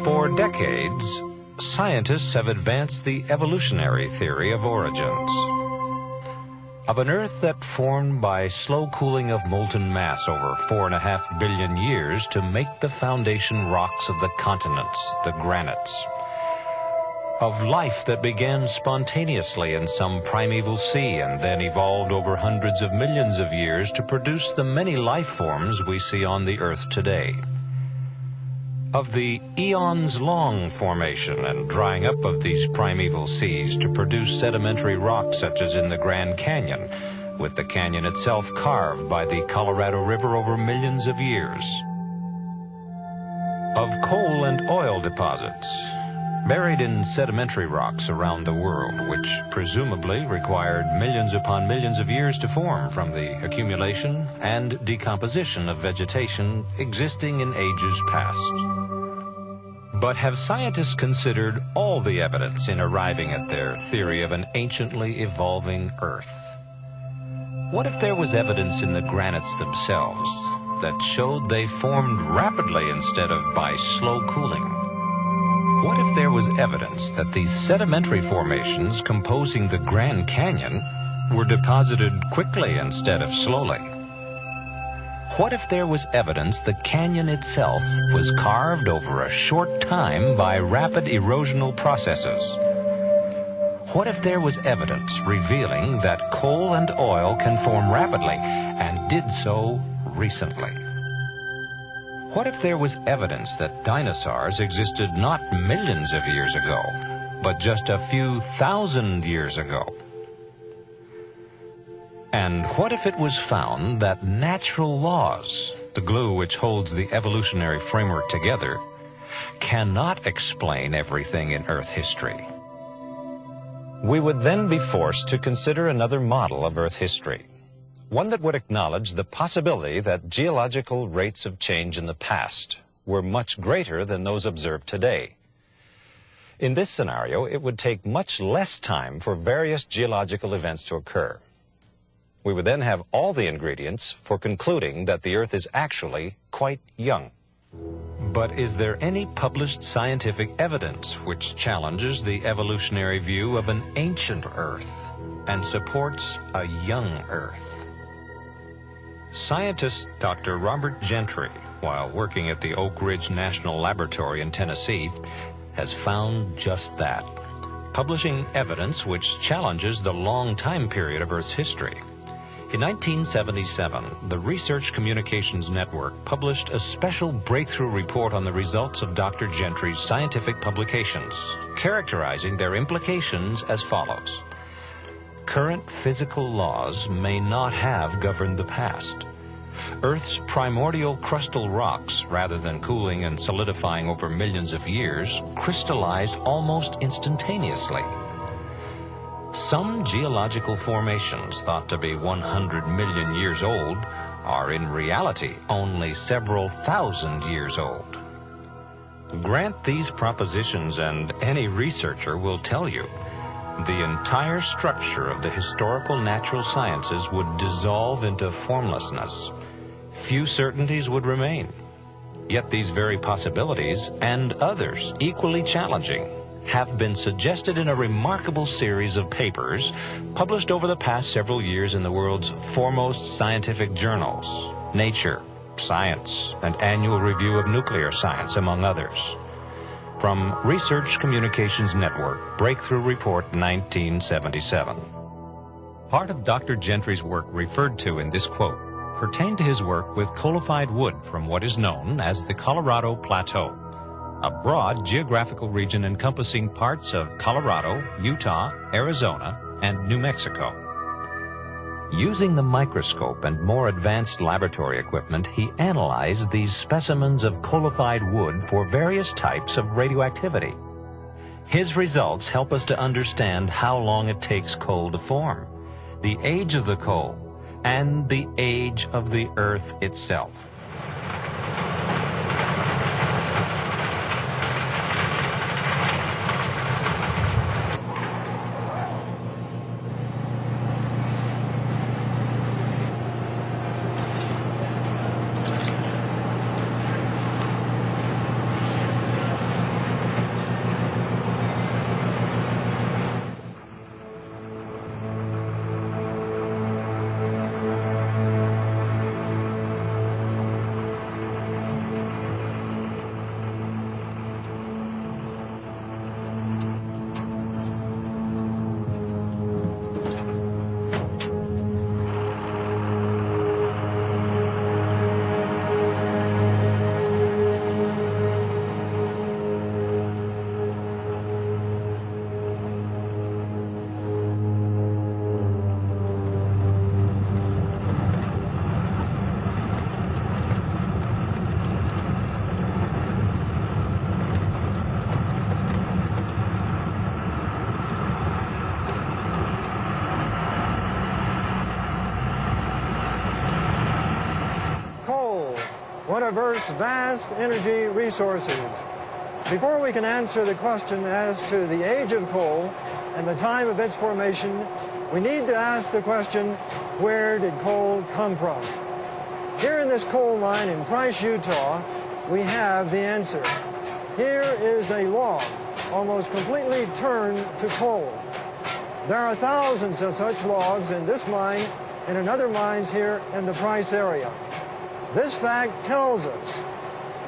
For decades, scientists have advanced the evolutionary theory of origins. Of an Earth that formed by slow cooling of molten mass over 4.5 billion years to make the foundation rocks of the continents, the granites. Of life that began spontaneously in some primeval sea and then evolved over hundreds of millions of years to produce the many life forms we see on the Earth today. Of the eons-long formation and drying up of these primeval seas to produce sedimentary rocks such as in the Grand Canyon, with the canyon itself carved by the Colorado River over millions of years. Of coal and oil deposits, buried in sedimentary rocks around the world, which presumably required millions upon millions of years to form from the accumulation and decomposition of vegetation existing in ages past. But have scientists considered all the evidence in arriving at their theory of an anciently evolving Earth? What if there was evidence in the granites themselves that showed they formed rapidly instead of by slow cooling? What if there was evidence that these sedimentary formations composing the Grand Canyon were deposited quickly instead of slowly? What if there was evidence the canyon itself was carved over a short time by rapid erosional processes? What if there was evidence revealing that coal and oil can form rapidly and did so recently? What if there was evidence that dinosaurs existed not millions of years ago, but just a few thousand years ago? And what if it was found that natural laws, the glue which holds the evolutionary framework together, cannot explain everything in Earth history? We would then be forced to consider another model of Earth history, one that would acknowledge the possibility that geological rates of change in the past were much greater than those observed today. In this scenario, it would take much less time for various geological events to occur. We would then have all the ingredients for concluding that the Earth is actually quite young. But is there any published scientific evidence which challenges the evolutionary view of an ancient Earth and supports a young Earth? Scientist Dr. Robert Gentry, while working at the Oak Ridge National Laboratory in Tennessee, has found just that, publishing evidence which challenges the long time period of Earth's history. In 1977, the Research Communications Network published a special breakthrough report on the results of Dr. Gentry's scientific publications, characterizing their implications as follows. Current physical laws may not have governed the past. Earth's primordial crustal rocks, rather than cooling and solidifying over millions of years, crystallized almost instantaneously. Some geological formations thought to be 100 million years old are in reality only several thousand years old. Grant these propositions and any researcher will tell you the entire structure of the historical natural sciences would dissolve into formlessness. Few certainties would remain. Yet these very possibilities, and others equally challenging, have been suggested in a remarkable series of papers published over the past several years in the world's foremost scientific journals, Nature, Science, and Annual Review of Nuclear Science, among others. From Research Communications Network, Breakthrough Report 1977. Part of Dr. Gentry's work referred to in this quote pertained to his work with coalified wood from what is known as the Colorado Plateau, a broad geographical region encompassing parts of Colorado, Utah, Arizona, and New Mexico. Using the microscope and more advanced laboratory equipment, he analyzed these specimens of coalified wood for various types of radioactivity. His results help us to understand how long it takes coal to form, the age of the coal, and the age of the Earth itself. diverse, vast energy resources. Before we can answer the question as to the age of coal and the time of its formation, we need to ask the question, where did coal come from? Here in this coal mine in Price, Utah, we have the answer. Here is a log, almost completely turned to coal. There are thousands of such logs in this mine and in other mines here in the Price area. This fact tells us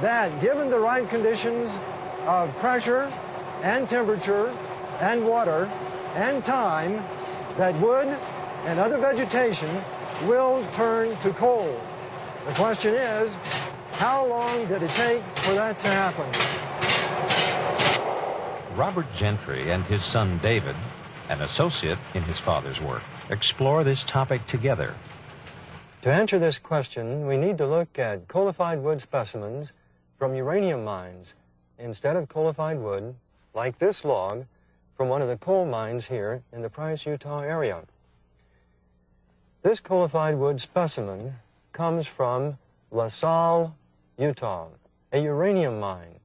that given the right conditions of pressure and temperature and water and time, that wood and other vegetation will turn to coal. The question is, how long did it take for that to happen? Robert Gentry and his son David, an associate in his father's work, explore this topic together. To answer this question, we need to look at coalified wood specimens from uranium mines instead of coalified wood, like this log, from one of the coal mines here in the Price, Utah area. This coalified wood specimen comes from La Salle, Utah, a uranium mine.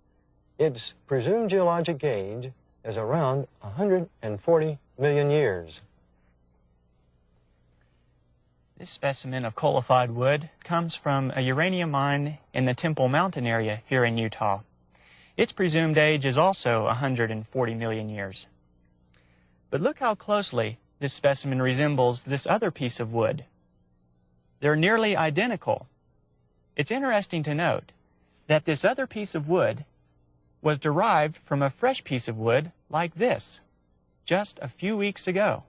Its presumed geologic age is around 140 million years. This specimen of coalified wood comes from a uranium mine in the Temple Mountain area here in Utah. Its presumed age is also 140 million years. But look how closely this specimen resembles this other piece of wood. They're nearly identical. It's interesting to note that this other piece of wood was derived from a fresh piece of wood like this, just a few weeks ago.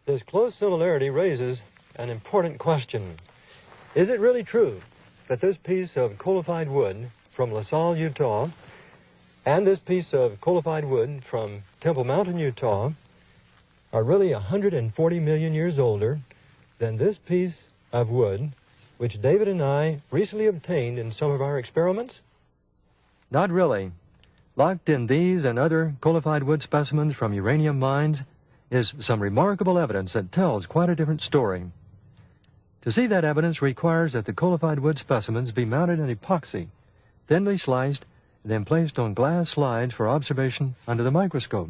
This close similarity raises an important question. Is it really true that this piece of coalified wood from La Salle, Utah, and this piece of coalified wood from Temple Mountain, Utah, are really 140 million years older than this piece of wood which David and I recently obtained in some of our experiments? Not really. Locked in these and other coalified wood specimens from uranium mines is some remarkable evidence that tells quite a different story. To see that evidence requires that the coalified wood specimens be mounted in epoxy, thinly sliced, and then placed on glass slides for observation under the microscope.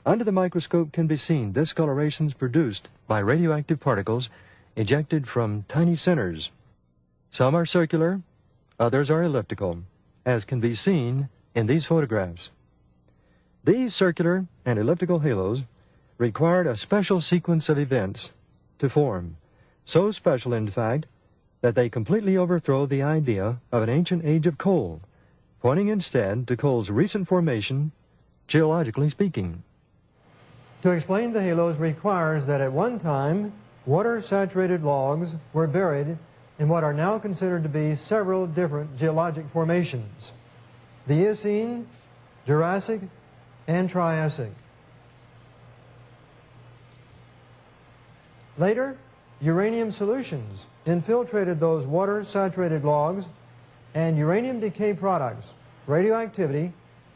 Under the microscope can be seen discolorations produced by radioactive particles ejected from tiny centers. Some are circular, others are elliptical, as can be seen in these photographs. These circular and elliptical halos required a special sequence of events to form, so special, in fact, that they completely overthrow the idea of an ancient age of coal, pointing instead to coal's recent formation, geologically speaking. To explain the halos requires that at one time, water-saturated logs were buried in what are now considered to be several different geologic formations: the Eocene, Jurassic, and Triassic. Later, uranium solutions infiltrated those water-saturated logs, and uranium decay products, radioactivity,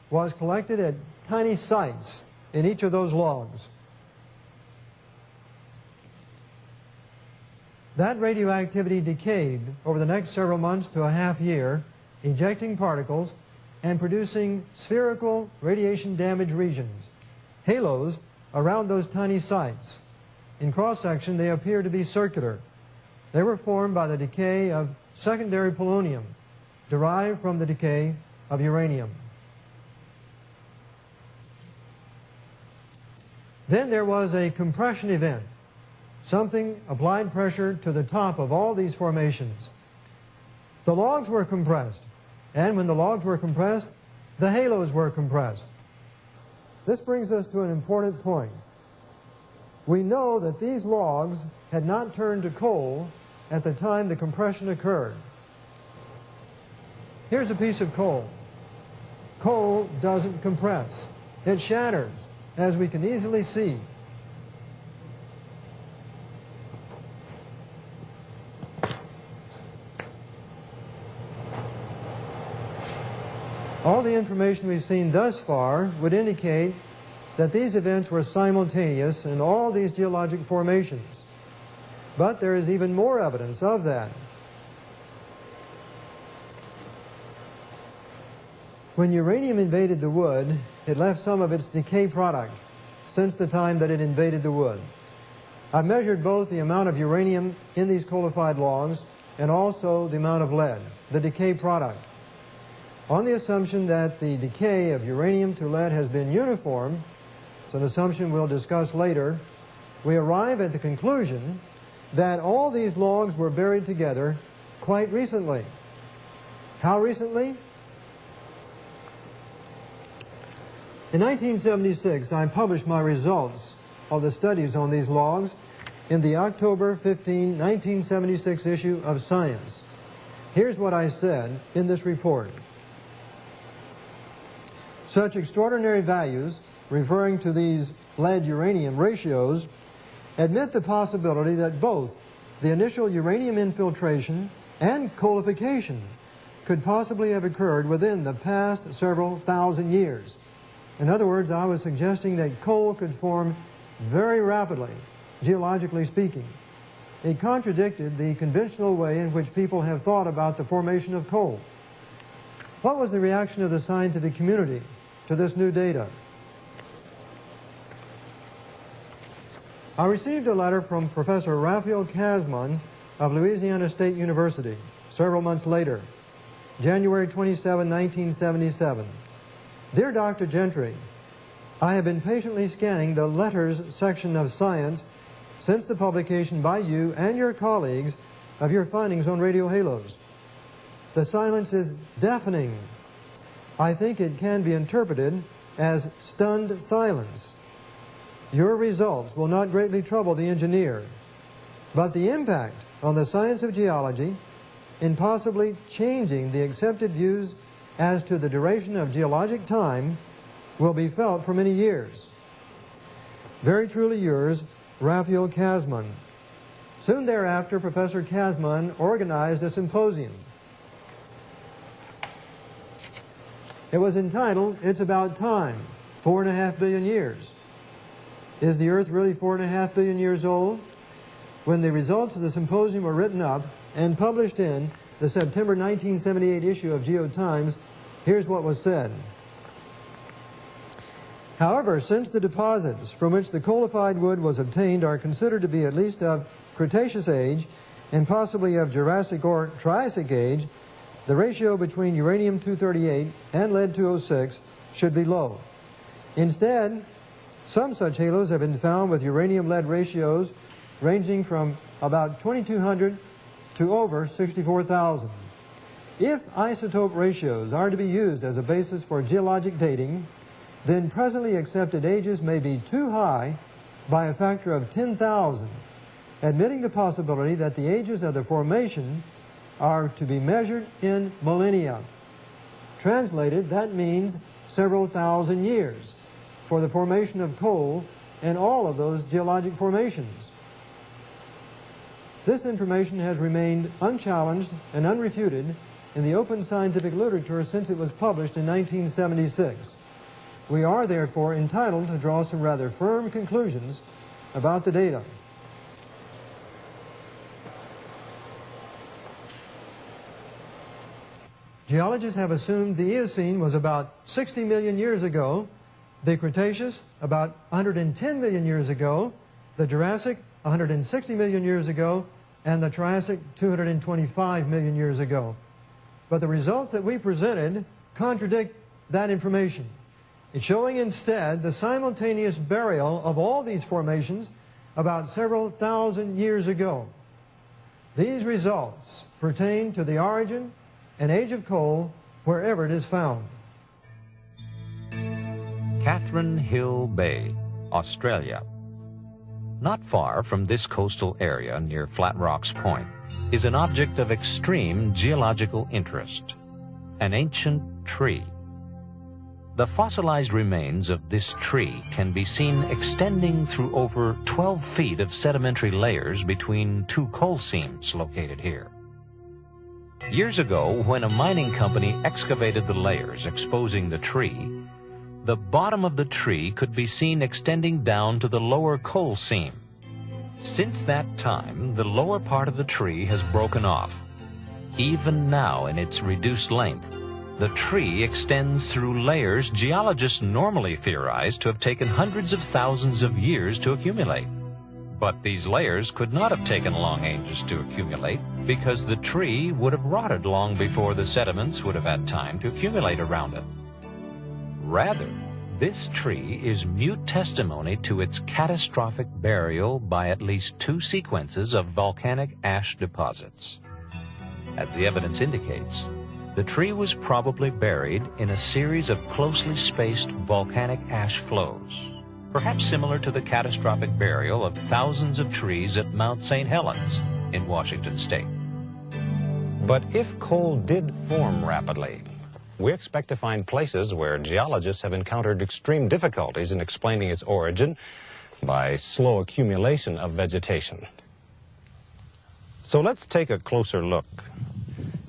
was collected at tiny sites in each of those logs. That radioactivity decayed over the next several months to a half year, ejecting particles and producing spherical radiation-damaged regions, halos around those tiny sites. In cross-section, they appear to be circular. They were formed by the decay of secondary polonium, derived from the decay of uranium. Then there was a compression event. Something applied pressure to the top of all these formations. The logs were compressed, and when the logs were compressed, the halos were compressed. This brings us to an important point. We know that these logs had not turned to coal at the time the compression occurred. Here's a piece of coal. Coal doesn't compress. It shatters, as we can easily see. All the information we've seen thus far would indicate that these events were simultaneous in all these geologic formations. But there is even more evidence of that. When uranium invaded the wood, it left some of its decay product since the time that it invaded the wood. I've measured both the amount of uranium in these coalified logs and also the amount of lead, the decay product. On the assumption that the decay of uranium to lead has been uniform, it's an assumption we'll discuss later, we arrive at the conclusion that all these logs were buried together quite recently. How recently? In 1976, I published my results of the studies on these logs in the October 15, 1976 issue of Science. Here's what I said in this report. Such extraordinary values, referring to these lead-uranium ratios, admit the possibility that both the initial uranium infiltration and coalification could possibly have occurred within the past several thousand years. In other words, I was suggesting that coal could form very rapidly, geologically speaking. It contradicted the conventional way in which people have thought about the formation of coal. What was the reaction of the scientific community to this new data? I received a letter from Professor Raphael Kazman of Louisiana State University several months later, January 27, 1977. Dear Dr. Gentry, I have been patiently scanning the letters section of Science since the publication by you and your colleagues of your findings on radio halos. The silence is deafening. I think it can be interpreted as stunned silence. Your results will not greatly trouble the engineer, but the impact on the science of geology in possibly changing the accepted views as to the duration of geologic time will be felt for many years. Very truly yours, Raphael Kazman. Soon thereafter, Professor Kazman organized a symposium. It was entitled, It's About Time, 4.5 billion years. Is the Earth really 4.5 billion years old? When the results of the symposium were written up and published in the September 1978 issue of GeoTimes, here's what was said. However, since the deposits from which the coalified wood was obtained are considered to be at least of Cretaceous age and possibly of Jurassic or Triassic age, the ratio between uranium-238 and lead-206 should be low. Instead, some such halos have been found with uranium-lead ratios ranging from about 2,200 to over 64,000. If isotope ratios are to be used as a basis for geologic dating, then presently accepted ages may be too high by a factor of 10,000, admitting the possibility that the ages of the formation are to be measured in millennia. Translated, that means several thousand years for the formation of coal and all of those geologic formations. This information has remained unchallenged and unrefuted in the open scientific literature since it was published in 1976. We are therefore entitled to draw some rather firm conclusions about the data. Geologists have assumed the Eocene was about 60 million years ago, the Cretaceous about 110 million years ago, the Jurassic 160 million years ago, and the Triassic 225 million years ago. But the results that we presented contradict that information. It's showing instead the simultaneous burial of all these formations about several thousand years ago. These results pertain to the origin and age of coal wherever it is found. Catherine Hill Bay, Australia. Not far from this coastal area near Flat Rocks Point is an object of extreme geological interest, an ancient tree. The fossilized remains of this tree can be seen extending through over 12 feet of sedimentary layers between two coal seams located here. Years ago, when a mining company excavated the layers exposing the tree, the bottom of the tree could be seen extending down to the lower coal seam. Since that time, the lower part of the tree has broken off. Even now, in its reduced length, The tree extends through layers geologists normally theorize to have taken hundreds of thousands of years to accumulate. But these layers could not have taken long ages to accumulate because the tree would have rotted long before the sediments would have had time to accumulate around it. Rather, this tree is mute testimony to its catastrophic burial by at least 2 sequences of volcanic ash deposits. As the evidence indicates, the tree was probably buried in a series of closely spaced volcanic ash flows, perhaps similar to the catastrophic burial of thousands of trees at Mount St. Helens in Washington state. But if coal did form rapidly, we expect to find places where geologists have encountered extreme difficulties in explaining its origin by slow accumulation of vegetation. So let's take a closer look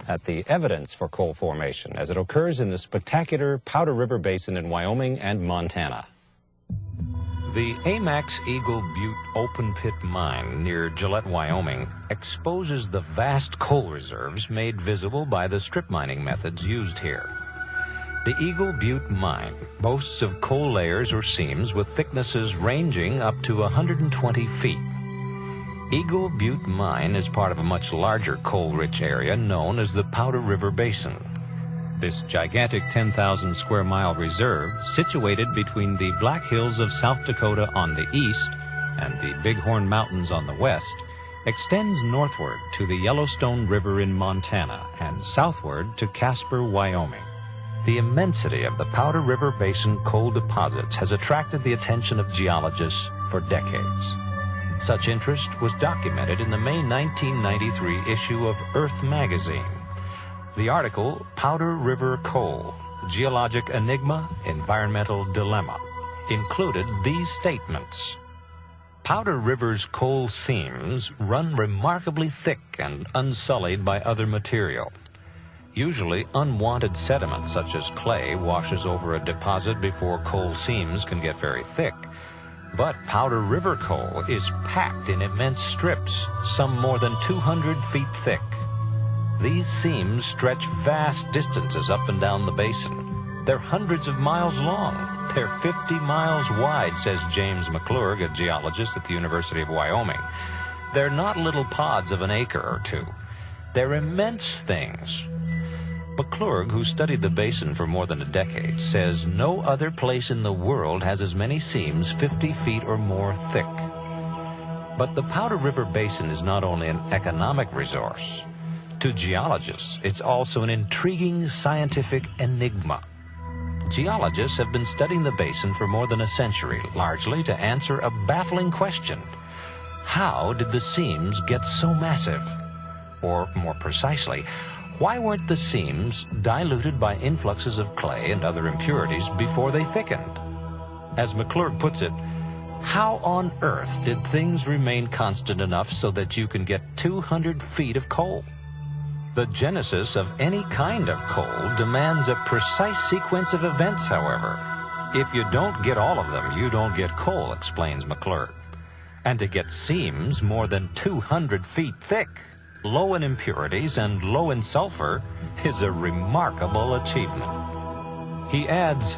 at the evidence for coal formation as it occurs in the spectacular Powder River Basin in Wyoming and Montana. The Amax Eagle Butte open pit mine near Gillette, Wyoming, exposes the vast coal reserves made visible by the strip mining methods used here. The Eagle Butte mine boasts of coal layers or seams with thicknesses ranging up to 120 feet. Eagle Butte mine is part of a much larger coal-rich area known as the Powder River Basin. This gigantic 10,000 square mile reserve, situated between the Black Hills of South Dakota on the east and the Bighorn Mountains on the west, extends northward to the Yellowstone River in Montana and southward to Casper, Wyoming. The immensity of the Powder River Basin coal deposits has attracted the attention of geologists for decades. Such interest was documented in the May 1993 issue of Earth magazine. The article, Powder River Coal, Geologic Enigma, Environmental Dilemma, included these statements. Powder River's coal seams run remarkably thick and unsullied by other material. Usually unwanted sediment such as clay washes over a deposit before coal seams can get very thick. But Powder River coal is packed in immense strips, some more than 200 feet thick. These seams stretch vast distances up and down the basin. They're hundreds of miles long. They're 50 miles wide, says James McClurg, a geologist at the University of Wyoming. They're not little pods of an acre or two. They're immense things. McClurg, who studied the basin for more than a decade, says no other place in the world has as many seams 50 feet or more thick. But the Powder River Basin is not only an economic resource. To geologists, it's also an intriguing scientific enigma. Geologists have been studying the basin for more than a century, largely to answer a baffling question. How did the seams get so massive? Or more precisely, why weren't the seams diluted by influxes of clay and other impurities before they thickened? As McClurg puts it, how on earth did things remain constant enough so that you can get 200 feet of coal? The genesis of any kind of coal demands a precise sequence of events, however. If you don't get all of them, you don't get coal, explains McClurg. And to get seams more than 200 feet thick, low in impurities and low in sulfur, is a remarkable achievement. He adds,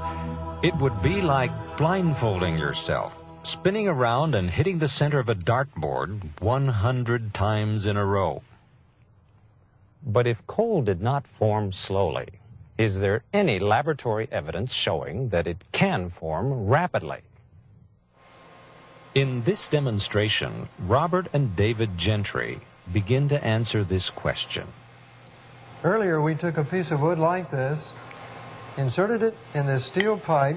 it would be like blindfolding yourself, spinning around and hitting the center of a dartboard 100 times in a row. But if coal did not form slowly, is there any laboratory evidence showing that it can form rapidly? In this demonstration, Robert and David Gentry begin to answer this question. Earlier we took a piece of wood like this, inserted it in this steel pipe,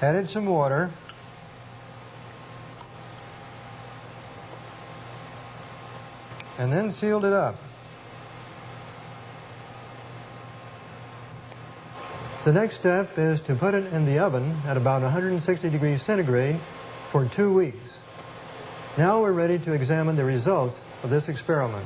added some water, and then sealed it up. The next step is to put it in the oven at about 160 degrees centigrade for 2 weeks. Now we're ready to examine the results of this experiment.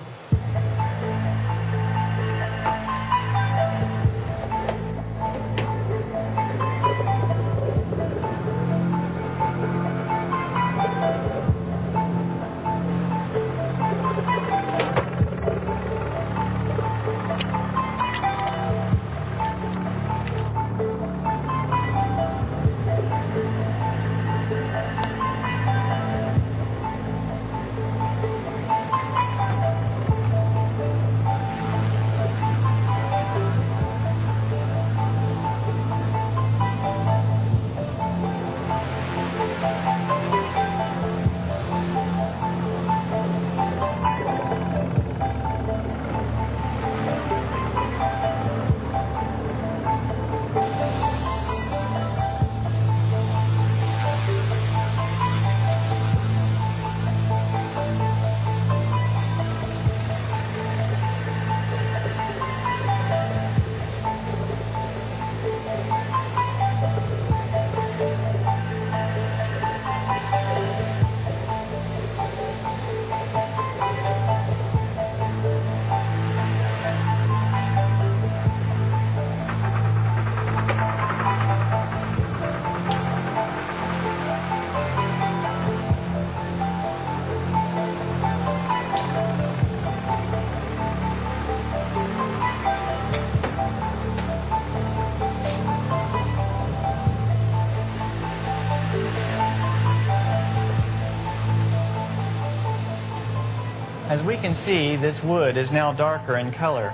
As we can see, this wood is now darker in color.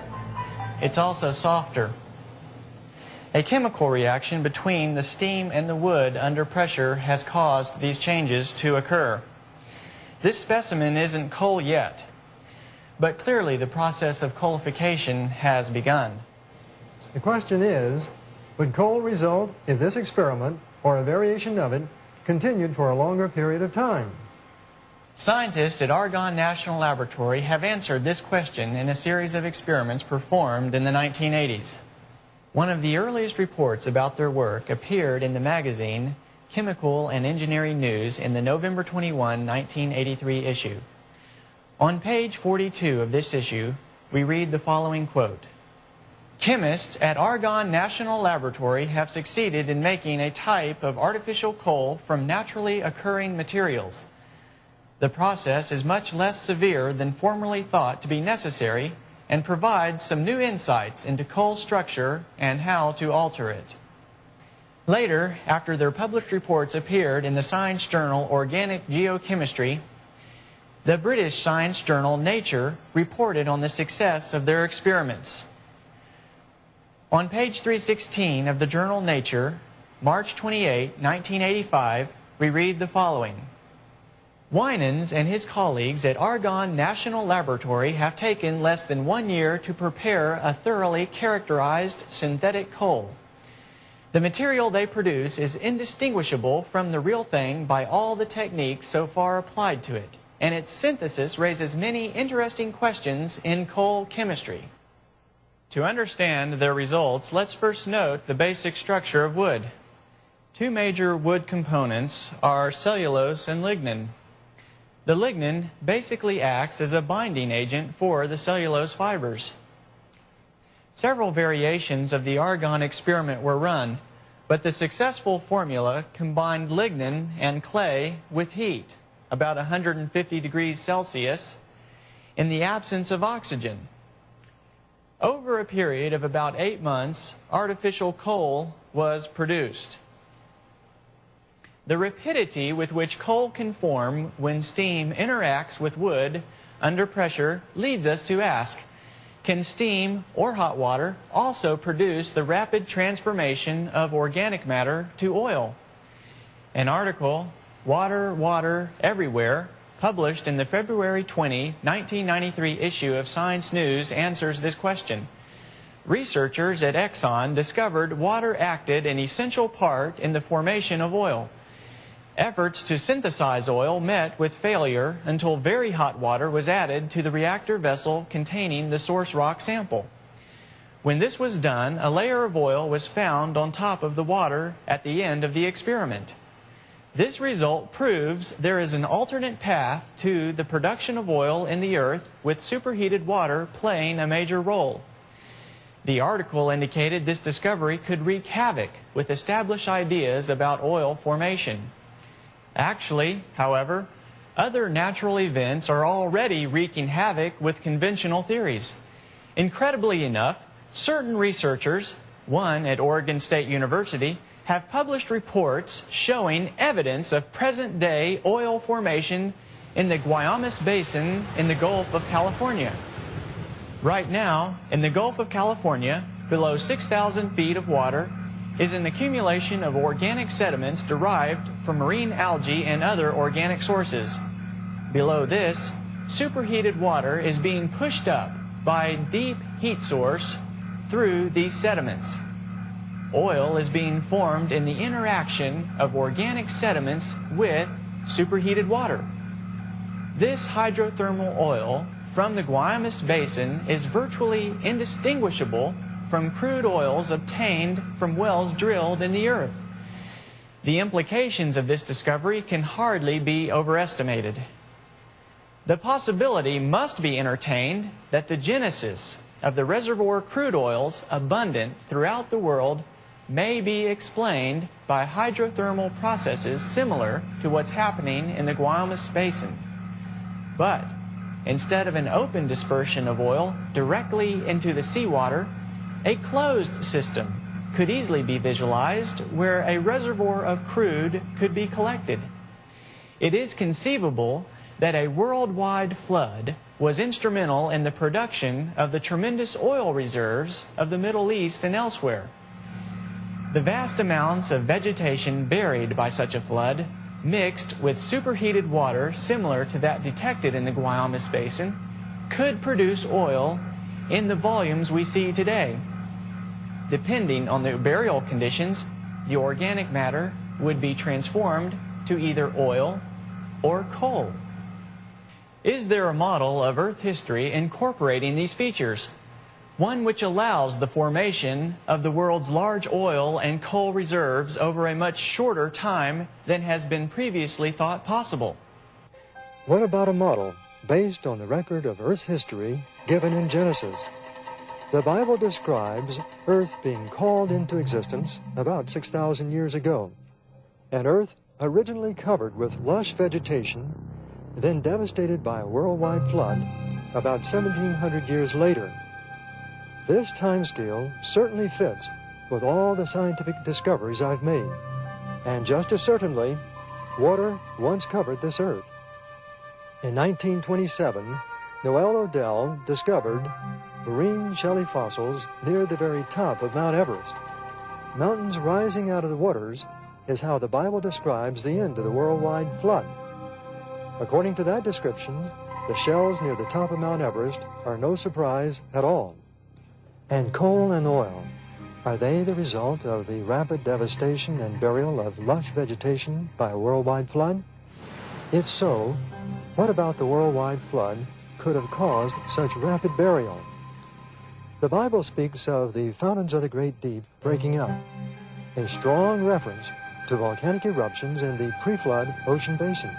It's also softer. A chemical reaction between the steam and the wood under pressure has caused these changes to occur. This specimen isn't coal yet, but clearly the process of coalification has begun. The question is, would coal result if this experiment, or a variation of it, continued for a longer period of time? Scientists at Argonne National Laboratory have answered this question in a series of experiments performed in the 1980s. One of the earliest reports about their work appeared in the magazine Chemical and Engineering News in the November 21, 1983 issue. On page 42 of this issue, we read the following quote: "Chemists at Argonne National Laboratory have succeeded in making a type of artificial coal from naturally occurring materials. The process is much less severe than formerly thought to be necessary and provides some new insights into coal structure and how to alter it." Later, after their published reports appeared in the science journal Organic Geochemistry, the British science journal Nature reported on the success of their experiments. On page 316 of the journal Nature, March 28, 1985, we read the following: "Winans and his colleagues at Argonne National Laboratory have taken less than 1 year to prepare a thoroughly characterized synthetic coal. The material they produce is indistinguishable from the real thing by all the techniques so far applied to it, and its synthesis raises many interesting questions in coal chemistry." To understand their results, let's first note the basic structure of wood. Two major wood components are cellulose and lignin. The lignin basically acts as a binding agent for the cellulose fibers. Several variations of the argon experiment were run, but the successful formula combined lignin and clay with heat, about 150 degrees Celsius, in the absence of oxygen. Over a period of about 8 months, artificial coal was produced. The rapidity with which coal can form when steam interacts with wood under pressure leads us to ask, can steam or hot water also produce the rapid transformation of organic matter to oil? An article, Water, Water Everywhere, published in the February 20, 1993 issue of Science News, answers this question. Researchers at Exxon discovered water acted an essential part in the formation of oil. Efforts to synthesize oil met with failure until very hot water was added to the reactor vessel containing the source rock sample. When this was done, a layer of oil was found on top of the water at the end of the experiment. This result proves there is an alternate path to the production of oil in the earth, with superheated water playing a major role. The article indicated this discovery could wreak havoc with established ideas about oil formation. Actually, however, other natural events are already wreaking havoc with conventional theories. Incredibly enough, certain researchers, one at Oregon State University, have published reports showing evidence of present-day oil formation in the Guaymas Basin in the Gulf of California. Right now, in the Gulf of California, below 6,000 feet of water, is an accumulation of organic sediments derived from marine algae and other organic sources. Below this, superheated water is being pushed up by a deep heat source through these sediments. Oil is being formed in the interaction of organic sediments with superheated water. This hydrothermal oil from the Guaymas Basin is virtually indistinguishable from crude oils obtained from wells drilled in the earth. The implications of this discovery can hardly be overestimated. The possibility must be entertained that the genesis of the reservoir crude oils abundant throughout the world may be explained by hydrothermal processes similar to what's happening in the Guaymas Basin. But instead of an open dispersion of oil directly into the seawater, a closed system could easily be visualized where a reservoir of crude could be collected. It is conceivable that a worldwide flood was instrumental in the production of the tremendous oil reserves of the Middle East and elsewhere. The vast amounts of vegetation buried by such a flood, mixed with superheated water similar to that detected in the Guaymas Basin, could produce oil in the volumes we see today. Depending on the burial conditions, the organic matter would be transformed to either oil or coal. Is there a model of Earth history incorporating these features? One which allows the formation of the world's large oil and coal reserves over a much shorter time than has been previously thought possible? What about a model based on the record of Earth's history given in Genesis? The Bible describes Earth being called into existence about 6,000 years ago, and Earth originally covered with lush vegetation, then devastated by a worldwide flood about 1,700 years later. This timescale certainly fits with all the scientific discoveries I've made, and just as certainly, water once covered this Earth. In 1927, Noel Odell discovered marine shelly fossils near the very top of Mount Everest. Mountains rising out of the waters is how the Bible describes the end of the worldwide flood. According to that description, the shells near the top of Mount Everest are no surprise at all. And coal and oil, are they the result of the rapid devastation and burial of lush vegetation by a worldwide flood? If so, what about the worldwide flood could have caused such rapid burial? The Bible speaks of the fountains of the great deep breaking out, a strong reference to volcanic eruptions in the pre-flood ocean basins.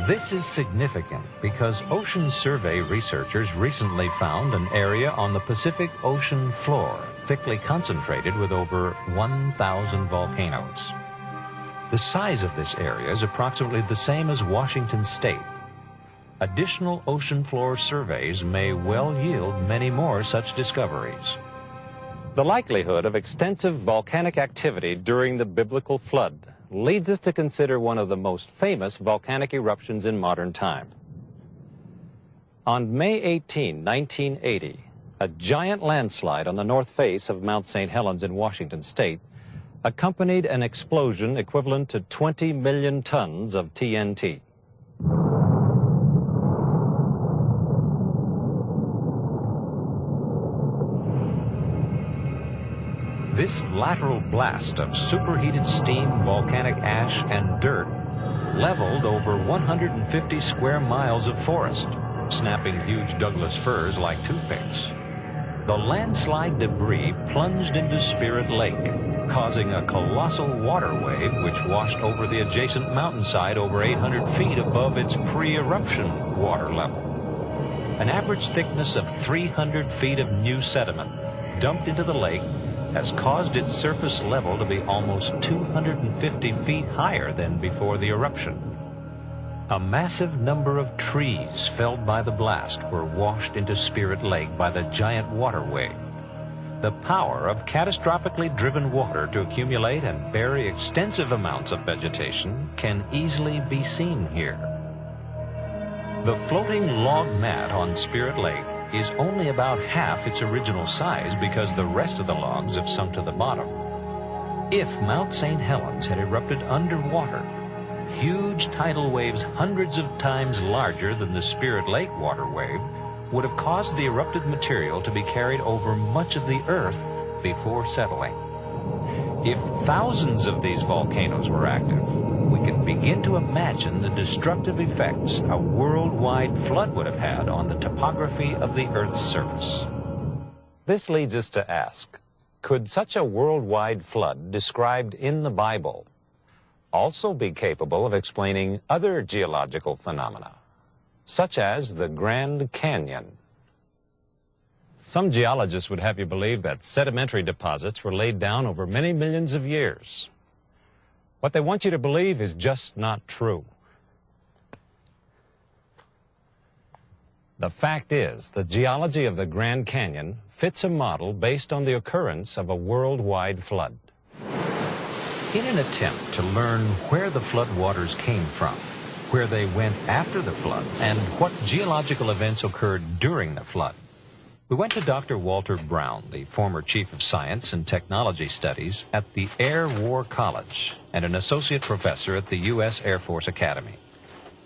This is significant because ocean survey researchers recently found an area on the Pacific Ocean floor thickly concentrated with over 1,000 volcanoes. The size of this area is approximately the same as Washington State. Additional ocean floor surveys may well yield many more such discoveries. The likelihood of extensive volcanic activity during the biblical flood leads us to consider one of the most famous volcanic eruptions in modern time. On May 18, 1980, a giant landslide on the north face of Mount St. Helens in Washington State accompanied an explosion equivalent to 20 million tons of TNT. This lateral blast of superheated steam, volcanic ash, and dirt leveled over 150 square miles of forest, snapping huge Douglas firs like toothpicks. The landslide debris plunged into Spirit Lake, causing a colossal water wave which washed over the adjacent mountainside over 800 feet above its pre-eruption water level. An average thickness of 300 feet of new sediment dumped into the lake has caused its surface level to be almost 250 feet higher than before the eruption. A massive number of trees felled by the blast were washed into Spirit Lake by the giant water wave. The power of catastrophically driven water to accumulate and bury extensive amounts of vegetation can easily be seen here. The floating log mat on Spirit Lake is only about half its original size because the rest of the logs have sunk to the bottom. If Mount St. Helens had erupted underwater, huge tidal waves hundreds of times larger than the Spirit Lake water wave would have caused the erupted material to be carried over much of the Earth before settling. If thousands of these volcanoes were active, we can begin to imagine the destructive effects a worldwide flood would have had on the topography of the Earth's surface. This leads us to ask, could such a worldwide flood described in the Bible also be capable of explaining other geological phenomena, such as the Grand Canyon? Some geologists would have you believe that sedimentary deposits were laid down over many millions of years. What they want you to believe is just not true. The fact is, the geology of the Grand Canyon fits a model based on the occurrence of a worldwide flood. In an attempt to learn where the floodwaters came from, where they went after the flood, and what geological events occurred during the flood. We went to Dr. Walter Brown, the former Chief of Science and Technology Studies at the Air War College and an associate professor at the U.S. Air Force Academy.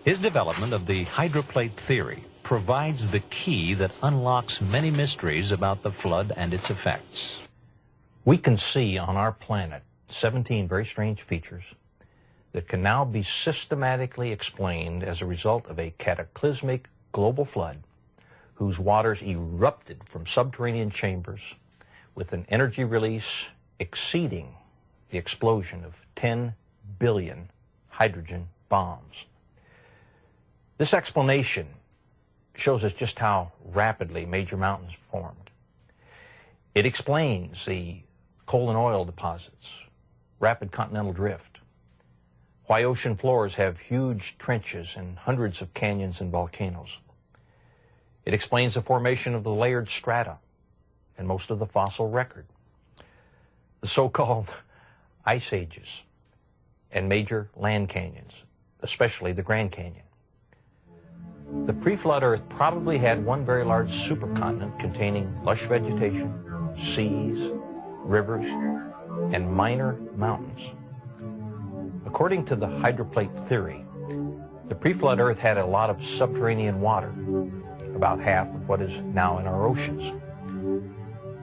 His development of the hydroplate theory provides the key that unlocks many mysteries about the flood and its effects. We can see on our planet 17 very strange features that can now be systematically explained as a result of a cataclysmic global flood whose waters erupted from subterranean chambers with an energy release exceeding the explosion of 10 billion hydrogen bombs. This explanation shows us just how rapidly major mountains formed. It explains the coal and oil deposits, rapid continental drift, why ocean floors have huge trenches and hundreds of canyons and volcanoes. It explains the formation of the layered strata and most of the fossil record, the so-called ice ages, and major land canyons, especially the Grand Canyon. The pre-flood Earth probably had one very large supercontinent containing lush vegetation, seas, rivers, and minor mountains. According to the hydroplate theory, the pre-flood Earth had a lot of subterranean water, about half of what is now in our oceans.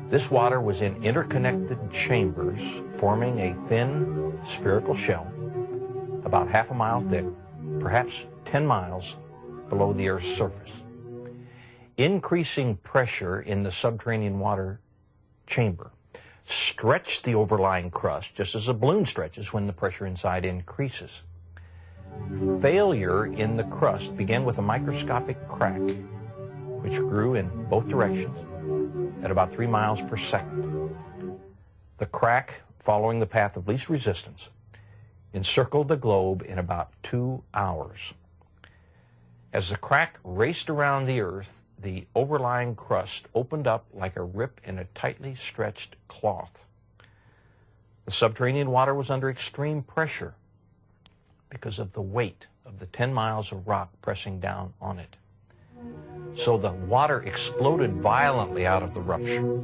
This water was in interconnected chambers forming a thin spherical shell about half a mile thick, perhaps 10 miles below the Earth's surface. Increasing pressure in the subterranean water chamber stretched the overlying crust just as a balloon stretches when the pressure inside increases. Failure in the crust began with a microscopic crack which grew in both directions at about 3 miles per second. The crack, following the path of least resistance, encircled the globe in about 2 hours. As the crack raced around the Earth, the overlying crust opened up like a rip in a tightly stretched cloth. The subterranean water was under extreme pressure because of the weight of the 10 miles of rock pressing down on it. So the water exploded violently out of the rupture.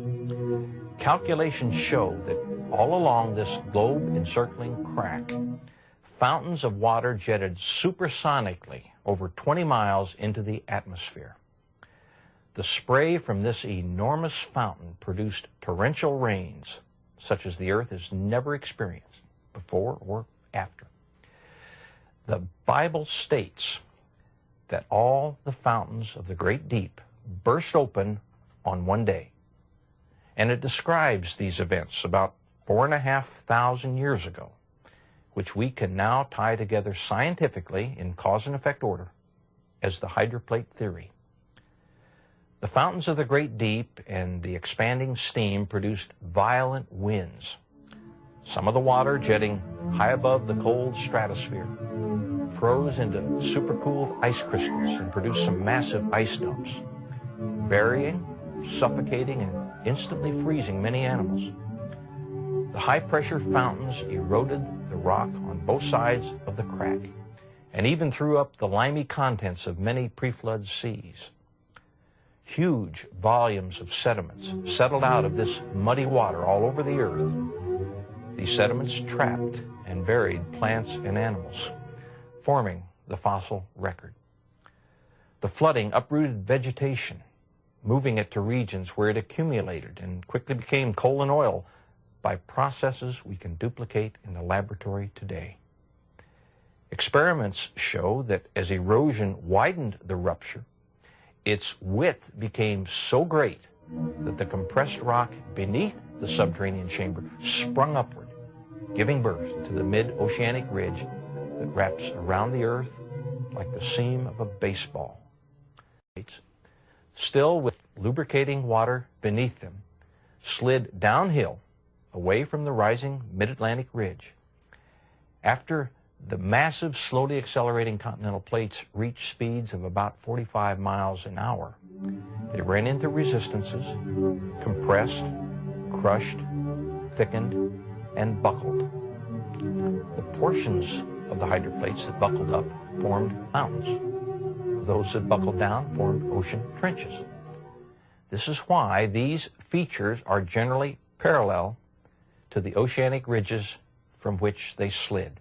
Calculations show that all along this globe-encircling crack, fountains of water jetted supersonically over 20 miles into the atmosphere. The spray from this enormous fountain produced torrential rains such as the Earth has never experienced before or after. The Bible states that all the fountains of the great deep burst open on one day. And it describes these events about 4,500 years ago, which we can now tie together scientifically in cause and effect order as the hydroplate theory. The fountains of the great deep and the expanding steam produced violent winds. Some of the water jetting high above the cold stratosphere froze into supercooled ice crystals and produced some massive ice dumps, burying, suffocating, and instantly freezing many animals. The high-pressure fountains eroded the rock on both sides of the crack and even threw up the limy contents of many pre-flood seas. Huge volumes of sediments settled out of this muddy water all over the Earth. These sediments trapped and buried plants and animals, forming the fossil record. The flooding uprooted vegetation, moving it to regions where it accumulated and quickly became coal and oil by processes we can duplicate in the laboratory today. Experiments show that as erosion widened the rupture, its width became so great that the compressed rock beneath the subterranean chamber sprung upward, giving birth to the mid-oceanic ridge that wraps around the Earth like the seam of a baseball. Still with lubricating water beneath them, slid downhill away from the rising mid-Atlantic ridge. After the massive, slowly accelerating continental plates reached speeds of about 45 miles an hour, they ran into resistances, compressed, crushed, thickened, and buckled. The portions of the hydroplates that buckled up formed mountains. Those that buckled down formed ocean trenches. This is why these features are generally parallel to the oceanic ridges from which they slid.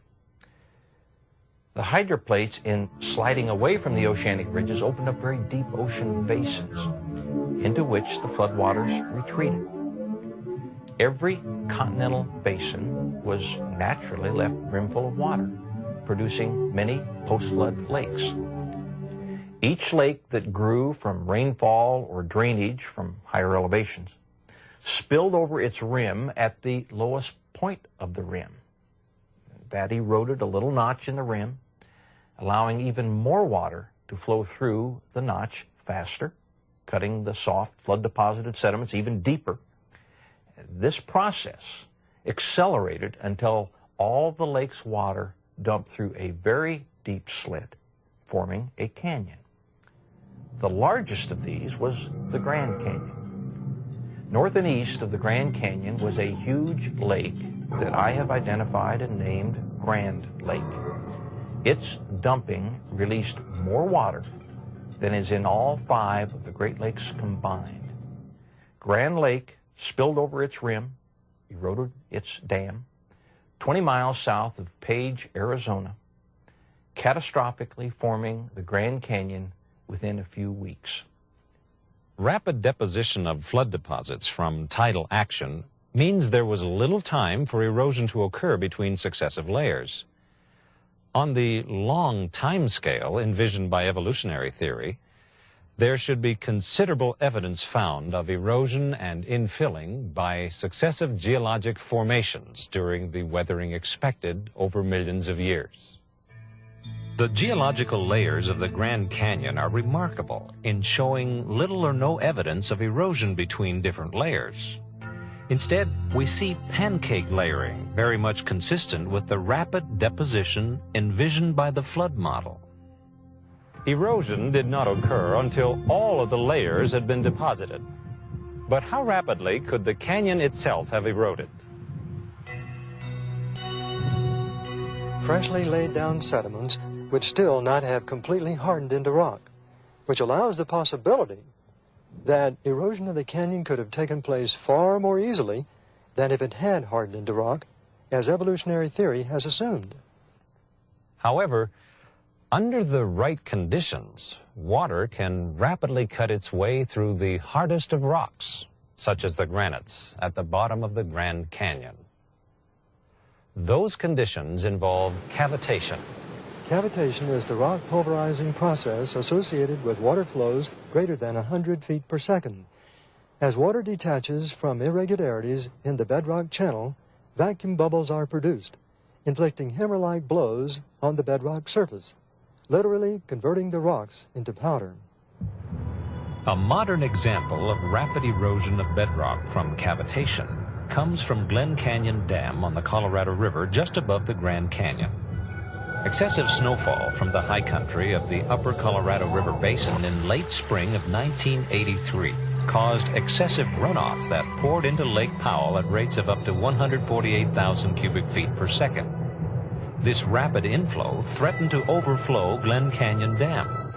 The hydroplates, in sliding away from the oceanic ridges, opened up very deep ocean basins into which the floodwaters retreated. Every continental basin was naturally left brimful of water, producing many post-flood lakes. Each lake that grew from rainfall or drainage from higher elevations spilled over its rim at the lowest point of the rim. That eroded a little notch in the rim, allowing even more water to flow through the notch faster, cutting the soft flood-deposited sediments even deeper. This process accelerated until all the lake's water dumped through a very deep slit, forming a canyon. The largest of these was the Grand Canyon. North and east of the Grand Canyon was a huge lake that I have identified and named Grand Lake. Its dumping released more water than is in all 5 of the Great Lakes combined. Grand Lake spilled over its rim, eroded its dam, 20 miles south of Page, Arizona, catastrophically forming the Grand Canyon within a few weeks. Rapid deposition of flood deposits from tidal action means there was little time for erosion to occur between successive layers. On the long time scale envisioned by evolutionary theory, there should be considerable evidence found of erosion and infilling by successive geologic formations during the weathering expected over millions of years. The geological layers of the Grand Canyon are remarkable in showing little or no evidence of erosion between different layers. Instead, we see pancake layering, very much consistent with the rapid deposition envisioned by the flood model. Erosion did not occur until all of the layers had been deposited. But how rapidly could the canyon itself have eroded? Freshly laid down sediments would still not have completely hardened into rock, which allows the possibility that erosion of the canyon could have taken place far more easily than if it had hardened into rock, as evolutionary theory has assumed. However, under the right conditions, water can rapidly cut its way through the hardest of rocks, such as the granites at the bottom of the Grand Canyon. Those conditions involve cavitation. Cavitation is the rock pulverizing process associated with water flows greater than 100 feet per second. As water detaches from irregularities in the bedrock channel, vacuum bubbles are produced, inflicting hammer-like blows on the bedrock surface, literally converting the rocks into powder. A modern example of rapid erosion of bedrock from cavitation comes from Glen Canyon Dam on the Colorado River just above the Grand Canyon. Excessive snowfall from the high country of the upper Colorado River Basin in late spring of 1983 caused excessive runoff that poured into Lake Powell at rates of up to 148,000 cubic feet per second. This rapid inflow threatened to overflow Glen Canyon Dam.